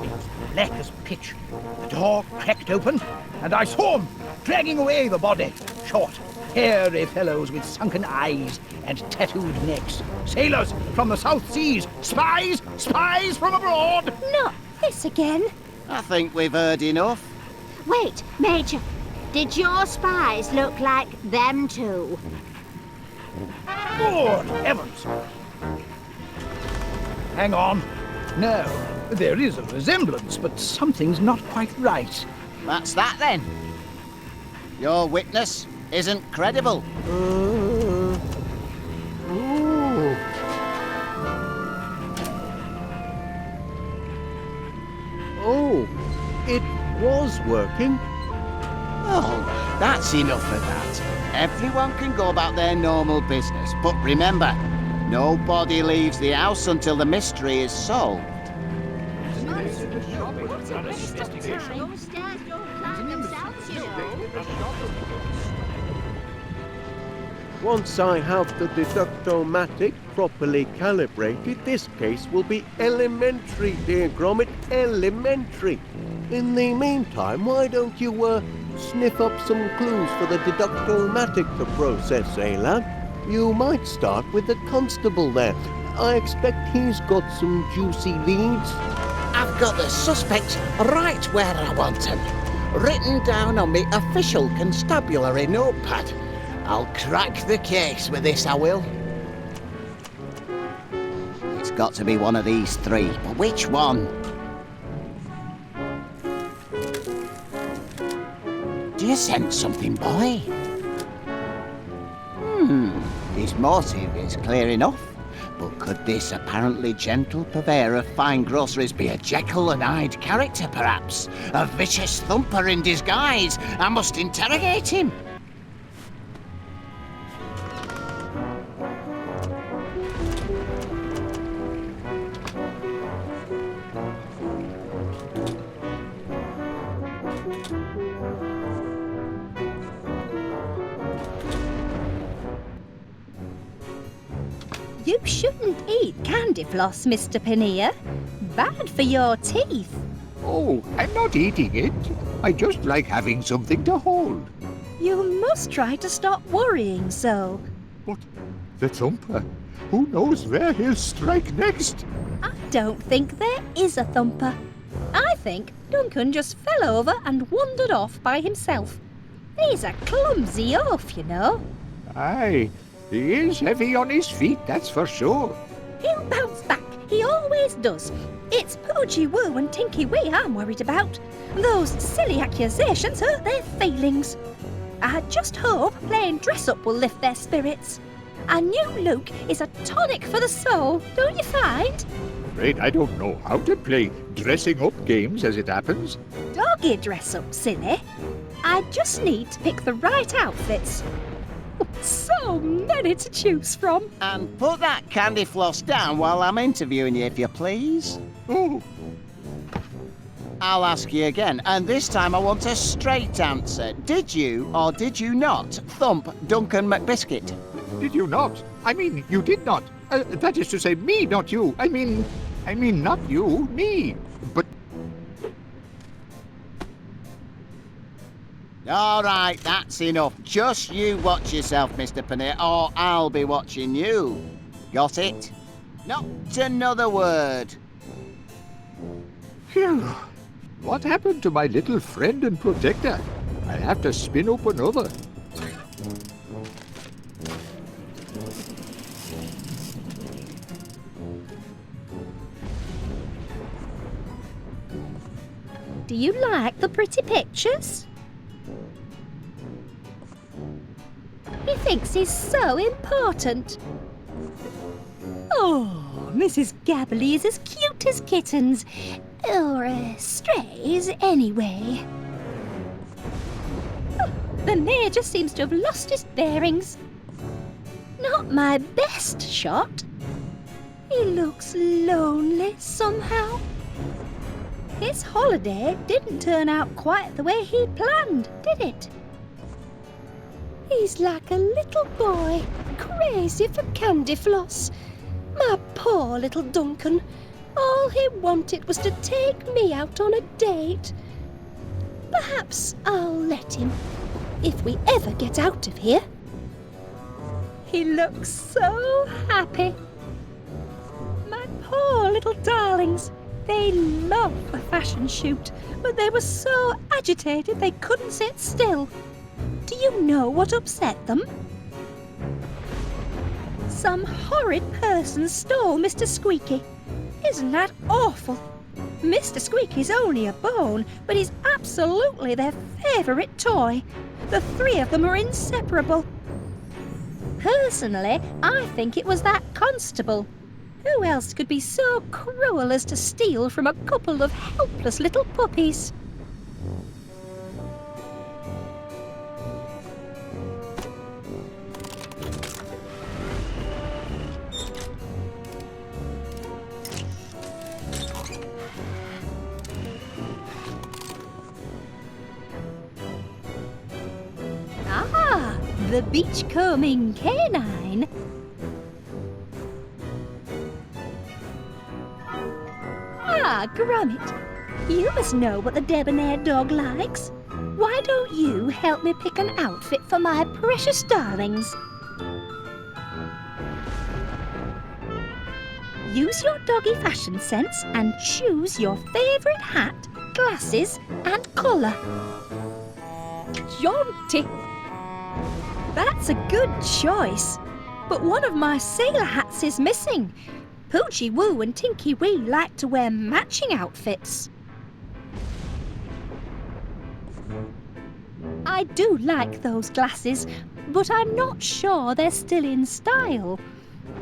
It was black as pitch. The door cracked open, and I saw him dragging away the body. Short, hairy fellows with sunken eyes and tattooed necks. Sailors from the South Seas. Spies! Spies from abroad! Not this again. I think we've heard enough. Wait, Major. Did your spies look like them two? Good heavens! Hang on. No, there is a resemblance, but something's not quite right. That's that then. Your witness isn't credible. Oh, it was working. Oh, that's enough of that. Everyone can go about their normal business, but remember, nobody leaves the house until the mystery is solved. Once I have the deductomatic properly calibrated, this case will be elementary, dear Gromit, elementary. In the meantime, why don't you, sniff up some clues for the deductomatic to process, eh, lad? You might start with the constable there. I expect he's got some juicy leads. I've got the suspects right where I want them, written down on me official constabulary notepad. I'll crack the case with this, I will. It's got to be one of these three, but which one? Do you sense something, boy? His motive is clear enough. But could this apparently gentle purveyor of fine groceries be a Jekyll and Hyde character, perhaps? A vicious thumper in disguise? I must interrogate him. You shouldn't eat candy floss, Mr. Paneer. Bad for your teeth. Oh, I'm not eating it. I just like having something to hold. You must try to stop worrying so. But the thumper, who knows where he'll strike next? I don't think there is a thumper. I think Duncan just fell over and wandered off by himself. He's a clumsy oaf, you know. Aye, he is heavy on his feet, that's for sure. He'll bounce back. He always does. It's Podgy Woo and Tinky Wee I'm worried about. Those silly accusations hurt their feelings. I just hope playing dress-up will lift their spirits. A new look is a tonic for the soul, don't you find? Afraid I don't know how to play dressing up games as it happens. Doggy dress-up, silly. I just need to pick the right outfits. So many to choose from. And put that candy floss down while I'm interviewing you, if you please. Oh, I'll ask you again, and this time I want a straight answer. Did you or did you not thump Duncan McBiscuit? did you not? I mean, you did not. That is to say, me, not you. I mean, not you, me. But All right, that's enough. Just you watch yourself, Mr. Paneer, or I'll be watching you. Got it? Not another word. phew, what happened to my little friend and protector? I'll have to spin up another. Do you like the pretty pictures? He thinks he's so important. Oh, Mrs. Gabberly is as cute as kittens. Or strays, anyway. Oh, the Major seems to have lost his bearings. Not my best shot. He looks lonely somehow. His holiday didn't turn out quite the way he planned, did it? He's like a little boy, crazy for candy floss. My poor little Duncan. All he wanted was to take me out on a date. Perhaps I'll let him, if we ever get out of here. He looks so happy. My poor little darlings. They love a fashion shoot, but they were so agitated they couldn't sit still. Do you know what upset them? Some horrid person stole Mr. Squeaky. Isn't that awful? Mr. Squeaky's only a bone, but he's absolutely their favourite toy. The three of them are inseparable. Personally, I think it was that constable. Who else could be so cruel as to steal from a couple of helpless little puppies? Ah, the beachcombing canine. Ah, Gromit, you must know what the debonair dog likes. Why don't you help me pick an outfit for my precious darlings? Use your doggy fashion sense and choose your favourite hat, glasses and colour. Jaunty! That's a good choice, but one of my sailor hats is missing. Poochie Woo and Tinky Wee like to wear matching outfits. I do like those glasses, but I'm not sure they're still in style.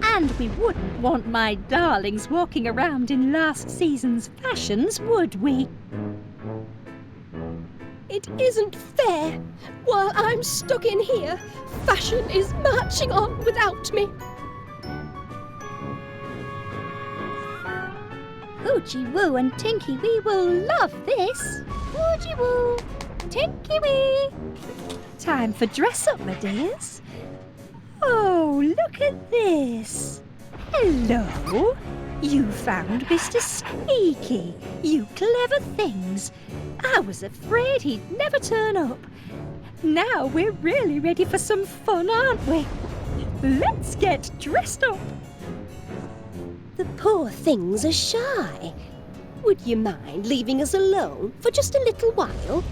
And we wouldn't want my darlings walking around in last season's fashions, would we? It isn't fair. While I'm stuck in here, fashion is marching on without me. Poochie Woo and Tinky Wee will love this. Poochie Woo, Tinky Wee. Time for dress up, my dears. Oh, look at this. Hello. You found Mr. Squeaky. You clever things. I was afraid he'd never turn up. Now we're really ready for some fun, aren't we? Let's get dressed up. The poor things are shy. Would you mind leaving us alone for just a little while?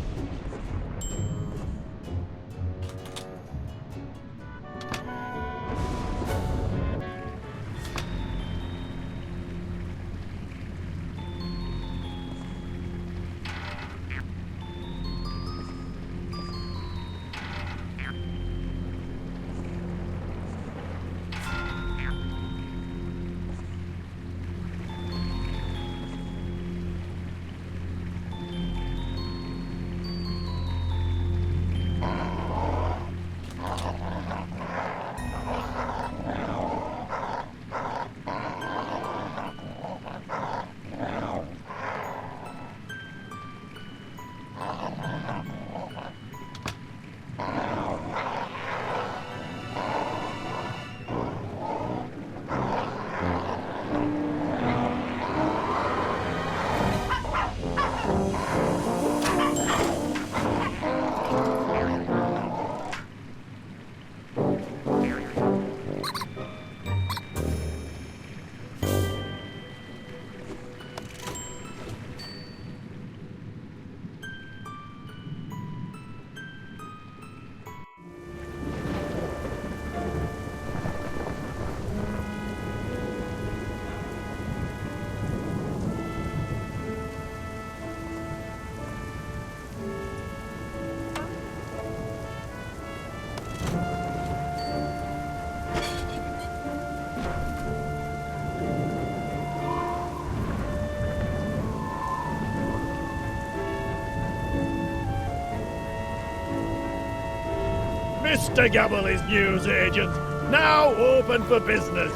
Mr. Gabble is newsagent, now open for business.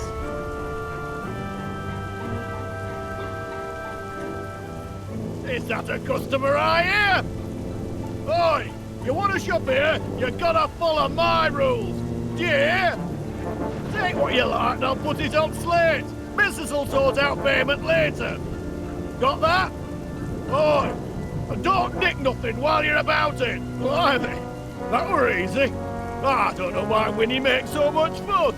Is that a customer I hear? Oi, you want to shop here? You gotta follow my rules. Do you hear? Take what you like and I'll put it on slate. Missus will sort out payment later. Got that? Oi, and don't nick nothing while you're about it. Blimey, that were easy. I don't know why Winnie makes so much fuss.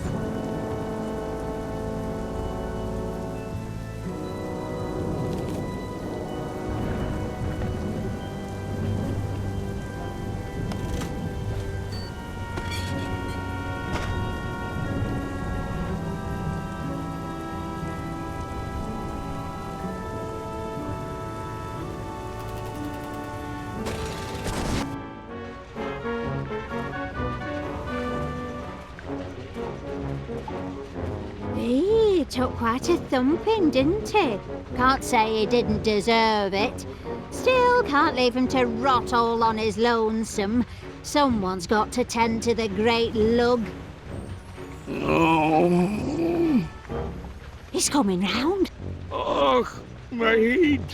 He took quite a thumping, didn't he? Can't say he didn't deserve it. Still, can't leave him to rot all on his lonesome. Someone's got to tend to the great lug. Oh, He's coming round. oh, my head.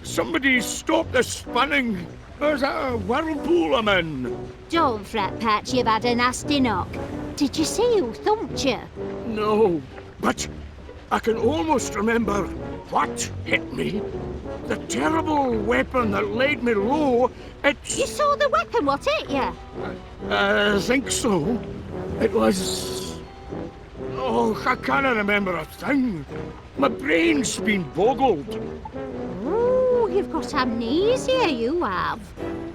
Somebody stop the spinning. There's a whirlpool I'm in. Don't fret, Pat, you've had a nasty knock. Did you see who thumped you? No, but I can almost remember what hit me. The terrible weapon that laid me low. You It's... saw the weapon, what hit you? I think so. It was... Oh, I can't remember a thing. My brain's been boggled. Oh, you've got amnesia, you have.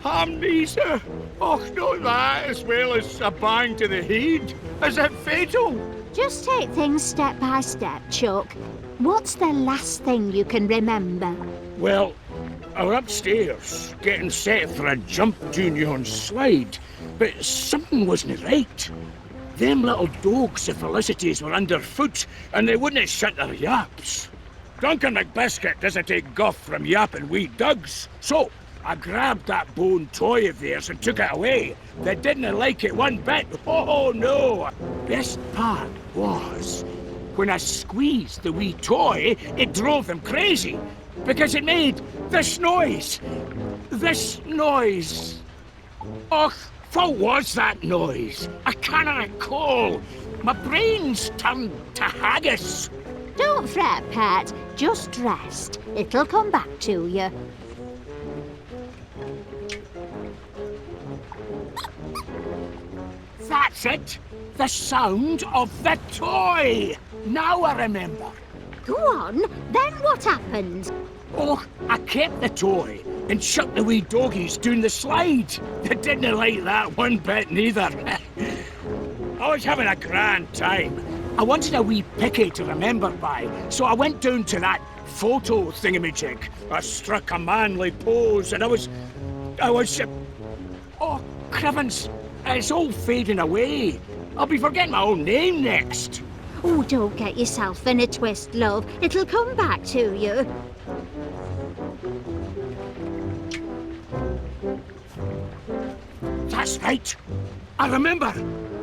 Amnesia? Oh, not that as well as a bang to the head. Is it fatal? Just take things step by step, Chuck. What's the last thing you can remember? Well, I was upstairs, getting set for a jump union slide, but something wasn't right. Them little dogs of Felicity's were underfoot, and they wouldn't shut their yaps. Duncan McBiscuit doesn't take guff from yapping wee dugs, so I grabbed that bone toy of theirs and took it away. They didn't like it one bit. Oh, no. Best part was, when I squeezed the wee toy, it drove them crazy, because it made this noise. This noise. Och, what was that noise? I cannot recall. My brain's turned to haggis. Don't fret, Pat. Just rest. It'll come back to you. That's it. The sound of the toy. Now I remember. Go on, then what happened? Oh, I kept the toy and shut the wee doggies down the slide. They didn't like that one bit neither. I was having a grand time. I wanted a wee picky to remember by, so I went down to that photo thingamajig. I struck a manly pose and I was... Oh, Crivens, it's all fading away. I'll be forgetting my own name next. Oh, don't get yourself in a twist, love. It'll come back to you. That's right. I remember.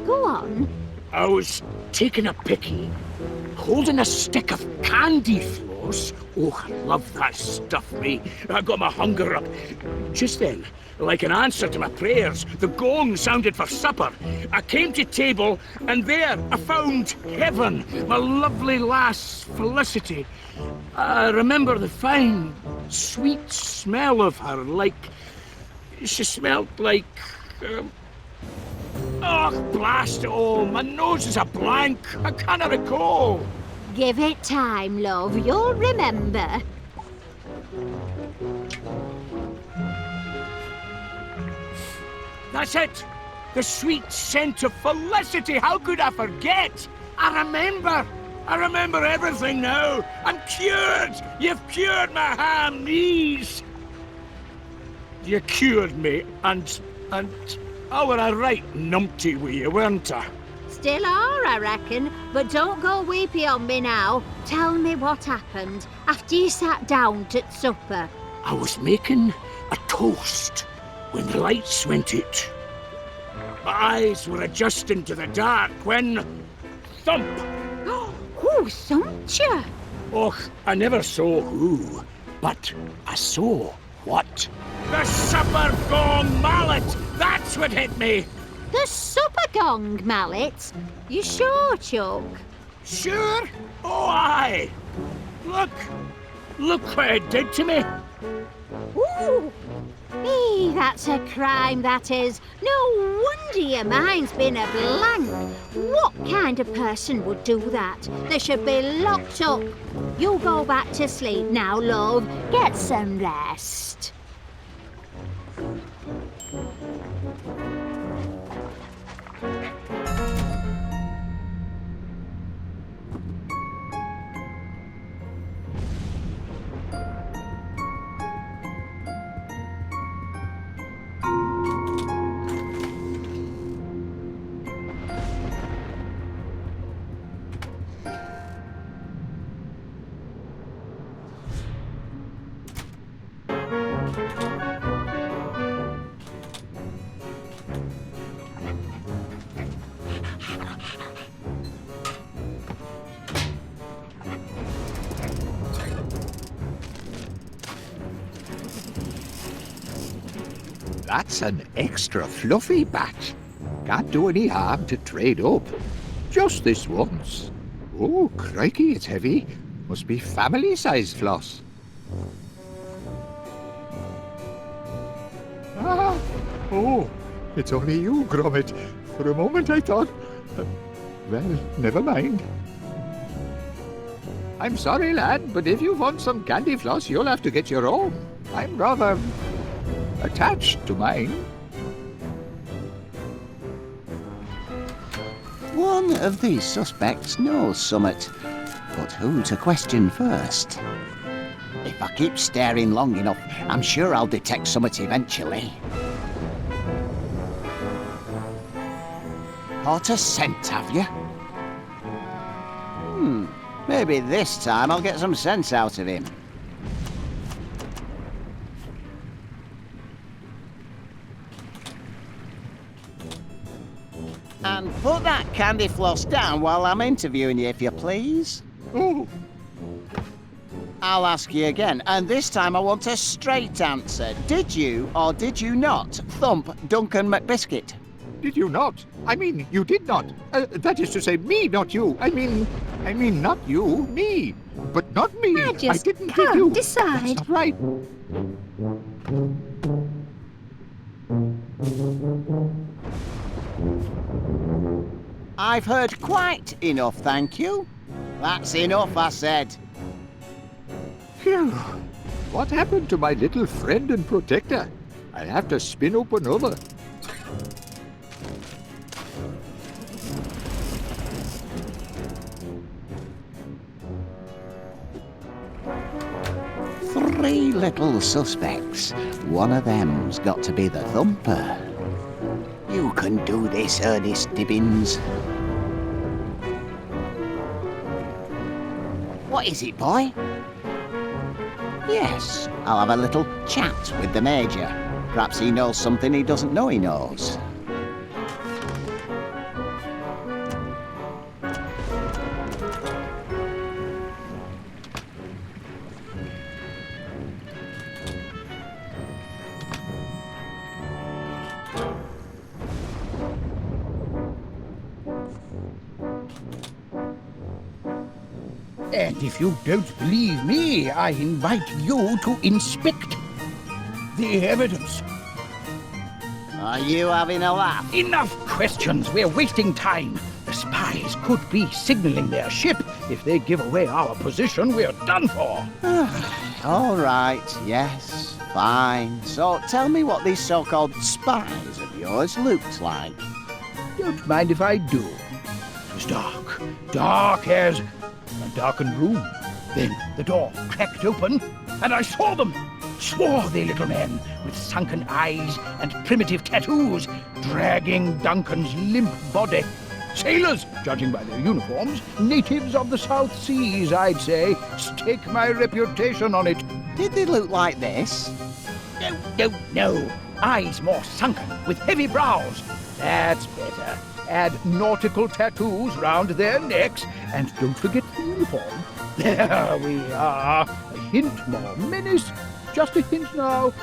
Go on. I was taking a picky, holding a stick of candy floss. Oh, I love that stuff, me. I got my hunger up. Just then, like an answer to my prayers, the gong sounded for supper. I came to table, and there I found Heaven, my lovely lass, Felicity. I remember the fine, sweet smell of her, like... She smelled like... Oh, blast it all. My nose is a blank. I cannot recall. Give it time, love. You'll remember. That's it. The sweet scent of Felicity. How could I forget? I remember everything now. I'm cured. You've cured my ham knees. You cured me, and I were a right numpty with you, weren't I? Still are, I reckon. But don't go weepy on me now. Tell me what happened after you sat down at supper. I was making a toast when the lights went out. My eyes were adjusting to the dark when... thump! Who thumped you? Och, I never saw who, but I saw what? The supper gong mallet! That's what hit me! The supper gong mallet? You sure, Chuck? Sure? Oh, aye! Look! Look what it did to me! Ooh! That's a crime, that is. No wonder your mind's been a blank. What kind of person would do that? They should be locked up. You go back to sleep now, love. Get some rest. That's an extra fluffy batch. Can't do any harm to trade up. Just this once. Oh, crikey, it's heavy. Must be family-sized floss. Ah! Oh, it's only you, Gromit. For a moment I thought... well, never mind. I'm sorry, lad, but if you want some candy floss, you'll have to get your own. I'm rather... attached to mine. One of these suspects knows summit, but who to question first? If I keep staring long enough, I'm sure I'll detect summit eventually. Caught a scent, have you? Maybe this time I'll get some sense out of him. And put that candy floss down while I'm interviewing you, if you please. Oh, I'll ask you again, and this time I want a straight answer. Did you or did you not thump Duncan McBiscuit? did you not? I mean, you did not. That is to say, me, not you. I mean, not you, me. But not me. I just didn't can't hit you. decide. That's not right. I've heard quite enough, thank you. That's enough, I said. Phew. What happened to my little friend and protector? I have to spin up another. Three little suspects. One of them's got to be the thumper. You can do this, Ernest Dibbins. What is it, boy? Yes, I'll have a little chat with the Major. Perhaps he knows something he doesn't know he knows. And if you don't believe me, I invite you to inspect the evidence. Are you having a laugh? Enough questions. We're wasting time. The spies could be signaling their ship. If they give away our position, we're done for. All right, yes, fine. So tell me what these so-called spies of yours looked like. Don't mind if I do. It was dark. Dark as a darkened room. Then the door cracked open, and I saw them. Swarthy little men with sunken eyes and primitive tattoos, dragging Duncan's limp body. Sailors, judging by their uniforms. Natives of the South Seas, I'd say. Stake my reputation on it. Did they look like this? No. Eyes more sunken, with heavy brows. That's better. Add nautical tattoos round their necks, and don't forget the uniform. There we are. A hint more menace. Just a hint now.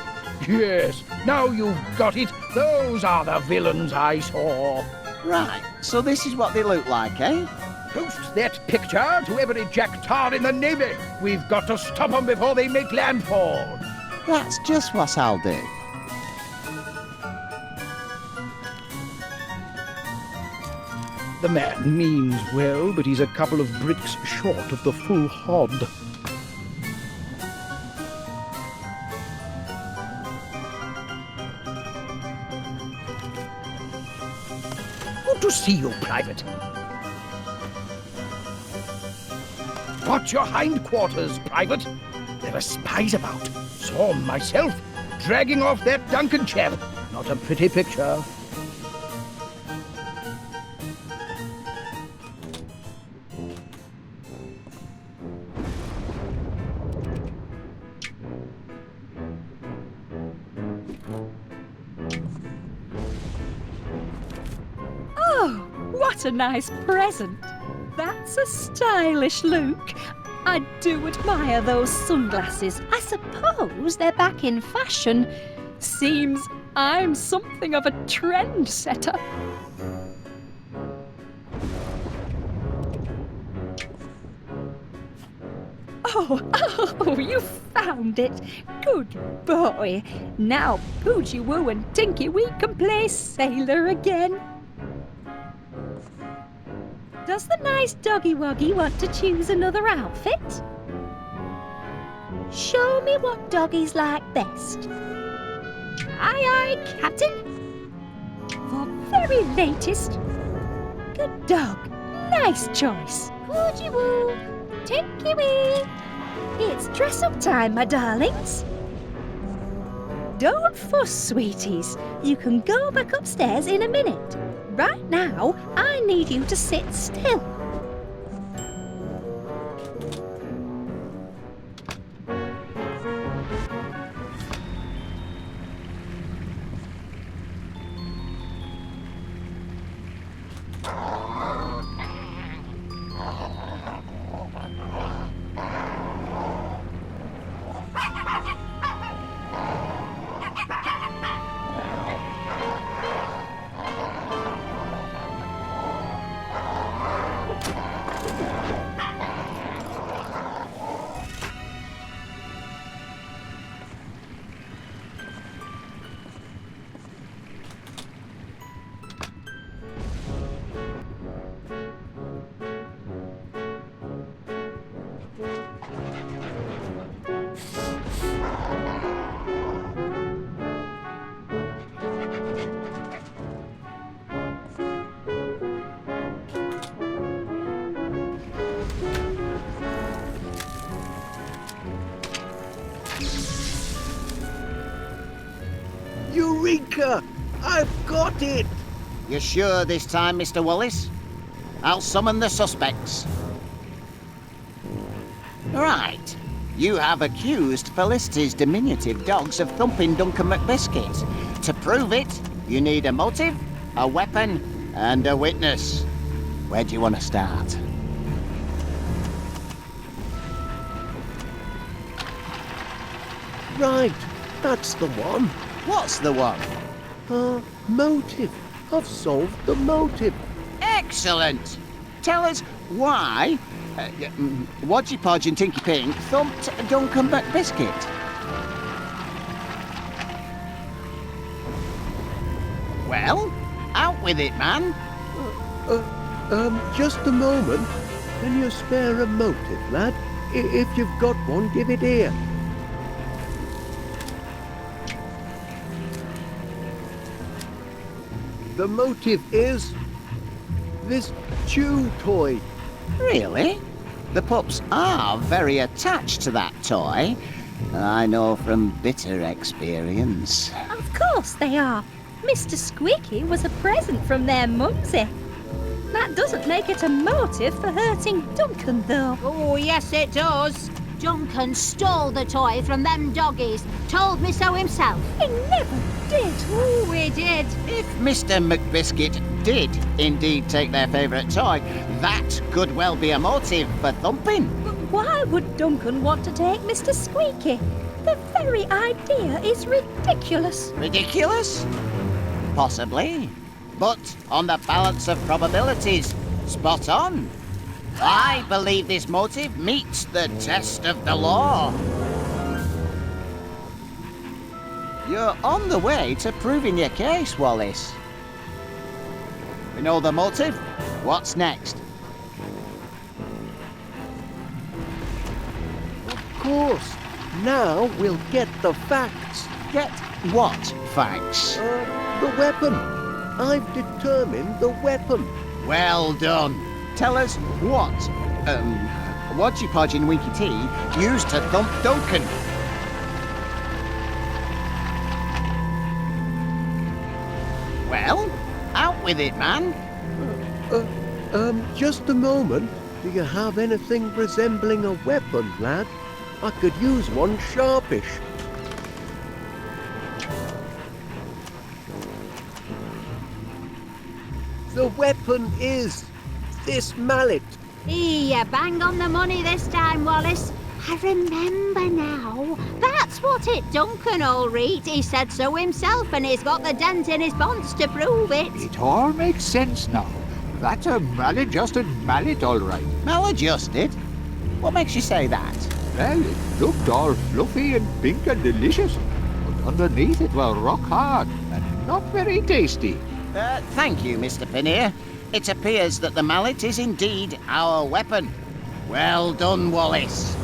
Yes, now you've got it. Those are the villains I saw. Right, so this is what they look like, eh? Post that picture to every Jack Tar in the Navy. We've got to stop them before they make landfall. That's just what I'll do. The man means well, but he's a couple of bricks short of the full hod. Good to see you, Private. Watch your hindquarters, Private. There are spies about. Saw 'em myself, dragging off that Duncan chap. Not a pretty picture. What a nice present. That's a stylish look. I do admire those sunglasses. I suppose they're back in fashion. Seems I'm something of a trendsetter. Oh, you found it. Good boy. Now Poochie Woo and Tinky Wee can play sailor again. Does the nice doggy woggy want to choose another outfit? Show me what doggies like best. Aye, aye, Captain. For very latest. Good dog. Nice choice. Poochie Woo, Tinky Wee. It's dress-up time, my darlings. Don't fuss, sweeties. You can go back upstairs in a minute. Right now, I need you to sit still. Eureka! I've got it! You sure this time, Mr. Wallace? I'll summon the suspects. Right. You have accused Felicity's diminutive dogs of thumping Duncan McBiscuit. To prove it, you need a motive, a weapon, and a witness. Where do you want to start? Right, that's the one. What's the one? Motive. I've solved the motive. Excellent! Tell us why Wodgy Podge and Tinky Pink thumped Duncan McBiscuit. Well, out with it, man. Just a moment. Can you spare a motive, lad? If you've got one, give it here. The motive is this chew toy. Really? The pups are very attached to that toy. I know from bitter experience. Of course they are. Mr. Squeaky was a present from their mumsy. That doesn't make it a motive for hurting Duncan, though. Oh, yes, it does. Duncan stole the toy from them doggies. Told me so himself. He never did. Oh, he did. If Mr. McBiscuit did indeed take their favourite toy, that could well be a motive for thumping. But why would Duncan want to take Mr. Squeaky? The very idea is ridiculous. Ridiculous? Possibly. But on the balance of probabilities, spot on. I believe this motive meets the test of the law. You're on the way to proving your case, Wallace. We know the motive. What's next? Of course. Now we'll get the facts. Get what facts? The weapon. I've determined the weapon. Well done. Tell us what, Wodgy Podge and Winky T used to thump Duncan. Well, out with it, man. Just a moment. Do you have anything resembling a weapon, lad? I could use one sharpish. The weapon is this mallet. You bang on the money this time, Wallace. I remember now. That's what it Duncan all read. He said so himself, and he's got the dent in his bonds to prove it. It all makes sense now. That's a maladjusted mallet, all right. Maladjusted? What makes you say that? Well, it looked all fluffy and pink and delicious, but underneath it was rock hard and not very tasty. Thank you, Mr. Pinnear. It appears that the mallet is indeed our weapon. Well done, Wallace.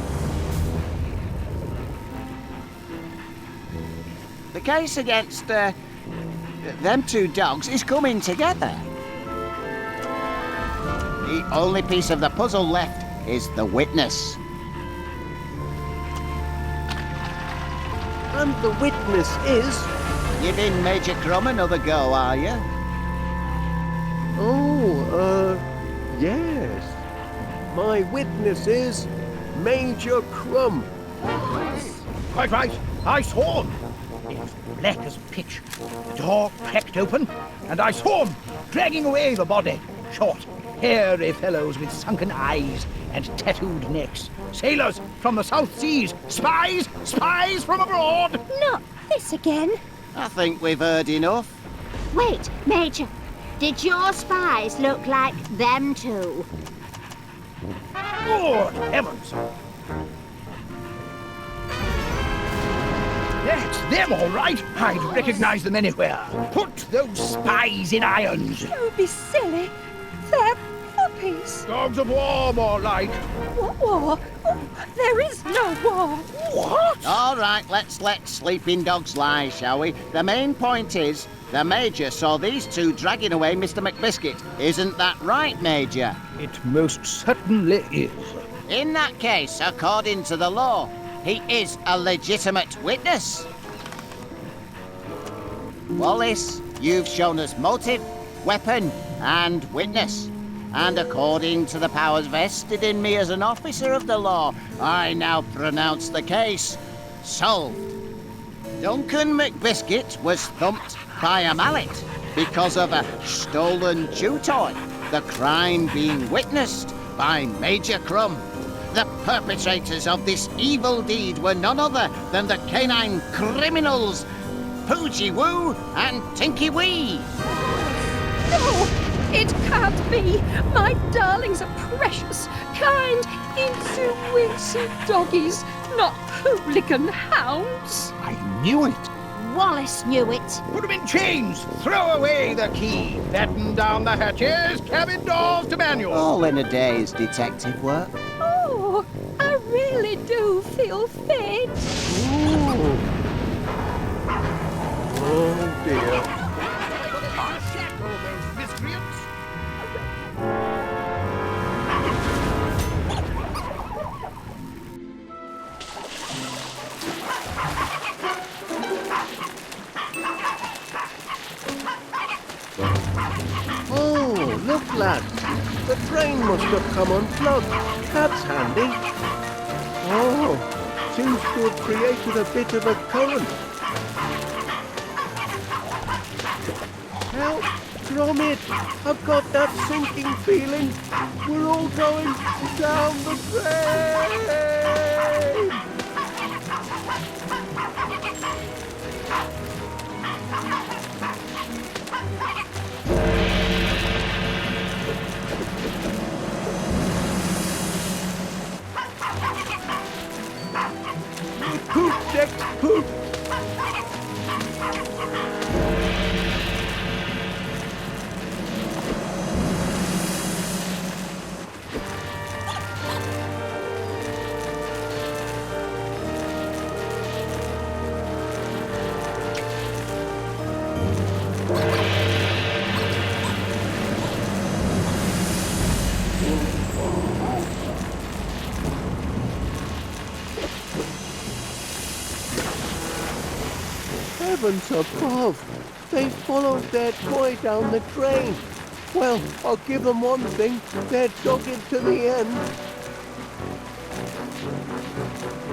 The case against, them two dogs is coming together. The only piece of the puzzle left is the witness. And the witness is... Giving Major Crumb another go, are you? Oh, yes. My witness is Major Crumb. Quite right. I saw him. He was black as pitch. The door cracked open, and I saw him dragging away the body. Short, hairy fellows with sunken eyes and tattooed necks. Sailors from the South Seas. Spies! Spies from abroad! Not this again. I think we've heard enough. Wait, Major. Did your spies look like them two? Good heavens! That's them, all right. I'd recognize them anywhere. Put those spies in irons. Don't be silly. They're puppies. Dogs of war, more like. What war? Oh, there is no war. What? All right, let's let sleeping dogs lie, shall we? The main point is, the Major saw these two dragging away Mr. McBiscuit. Isn't that right, Major? It most certainly is. In that case, according to the law, he is a legitimate witness. Wallace, you've shown us motive, weapon, and witness. And according to the powers vested in me as an officer of the law, I now pronounce the case solved. Duncan McBiscuit was thumped by a mallet because of a stolen chew toy, the crime being witnessed by Major Crumb. The perpetrators of this evil deed were none other than the canine criminals, Poogie Woo and Tinky Wee. No, it can't be. My darlings are precious, kind, incy-wincy doggies, not hooligan hounds. I knew it. Wallace knew it. Put them in chains. Throw away the key. Batten down the hatches. Cabin doors to manual. All in a day's detective work. Oh, I really do feel faint. Ooh. Oh, dear. Oh, look, lads. The train must have come unplugged. That's handy. Oh, seems to have created a bit of a current. Help, Gromit! I've got that sinking feeling. We're all going down the drain! Poop, Dex, poop! Heavens above! They followed their toy down the drain. Well, I'll give them one thing. They're dogged to the end.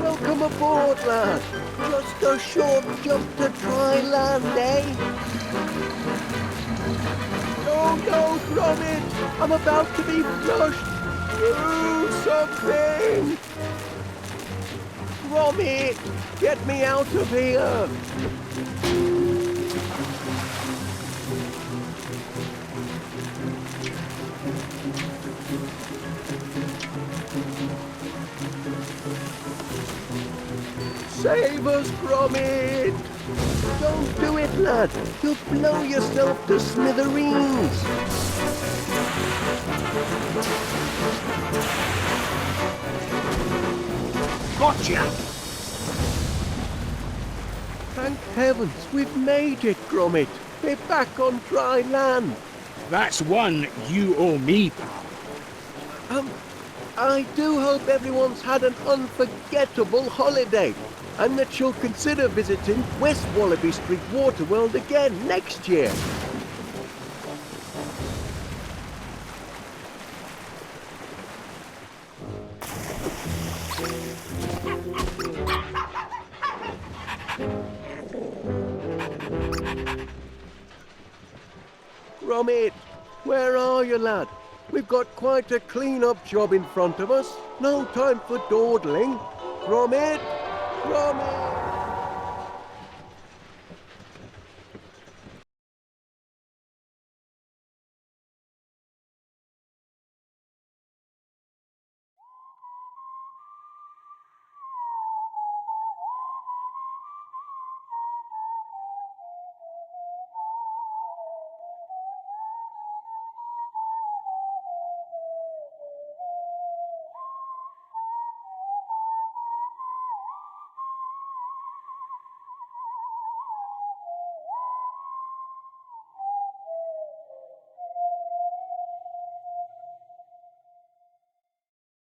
Welcome aboard, lad. Just a short jump to dry land, eh? Oh no, Gromit! I'm about to be flushed! Do something! Gromit! Get me out of here! Save us, Gromit! Don't do it, lad! You'll blow yourself to smithereens! Gotcha! Thank heavens, we've made it, Gromit! We're back on dry land! That's one you owe me, pal. I do hope everyone's had an unforgettable holiday, and that you'll consider visiting West Wallaby Street Waterworld again next year. Gromit, where are you, lad? We've got quite a clean-up job in front of us. No time for dawdling. Gromit! Gromit!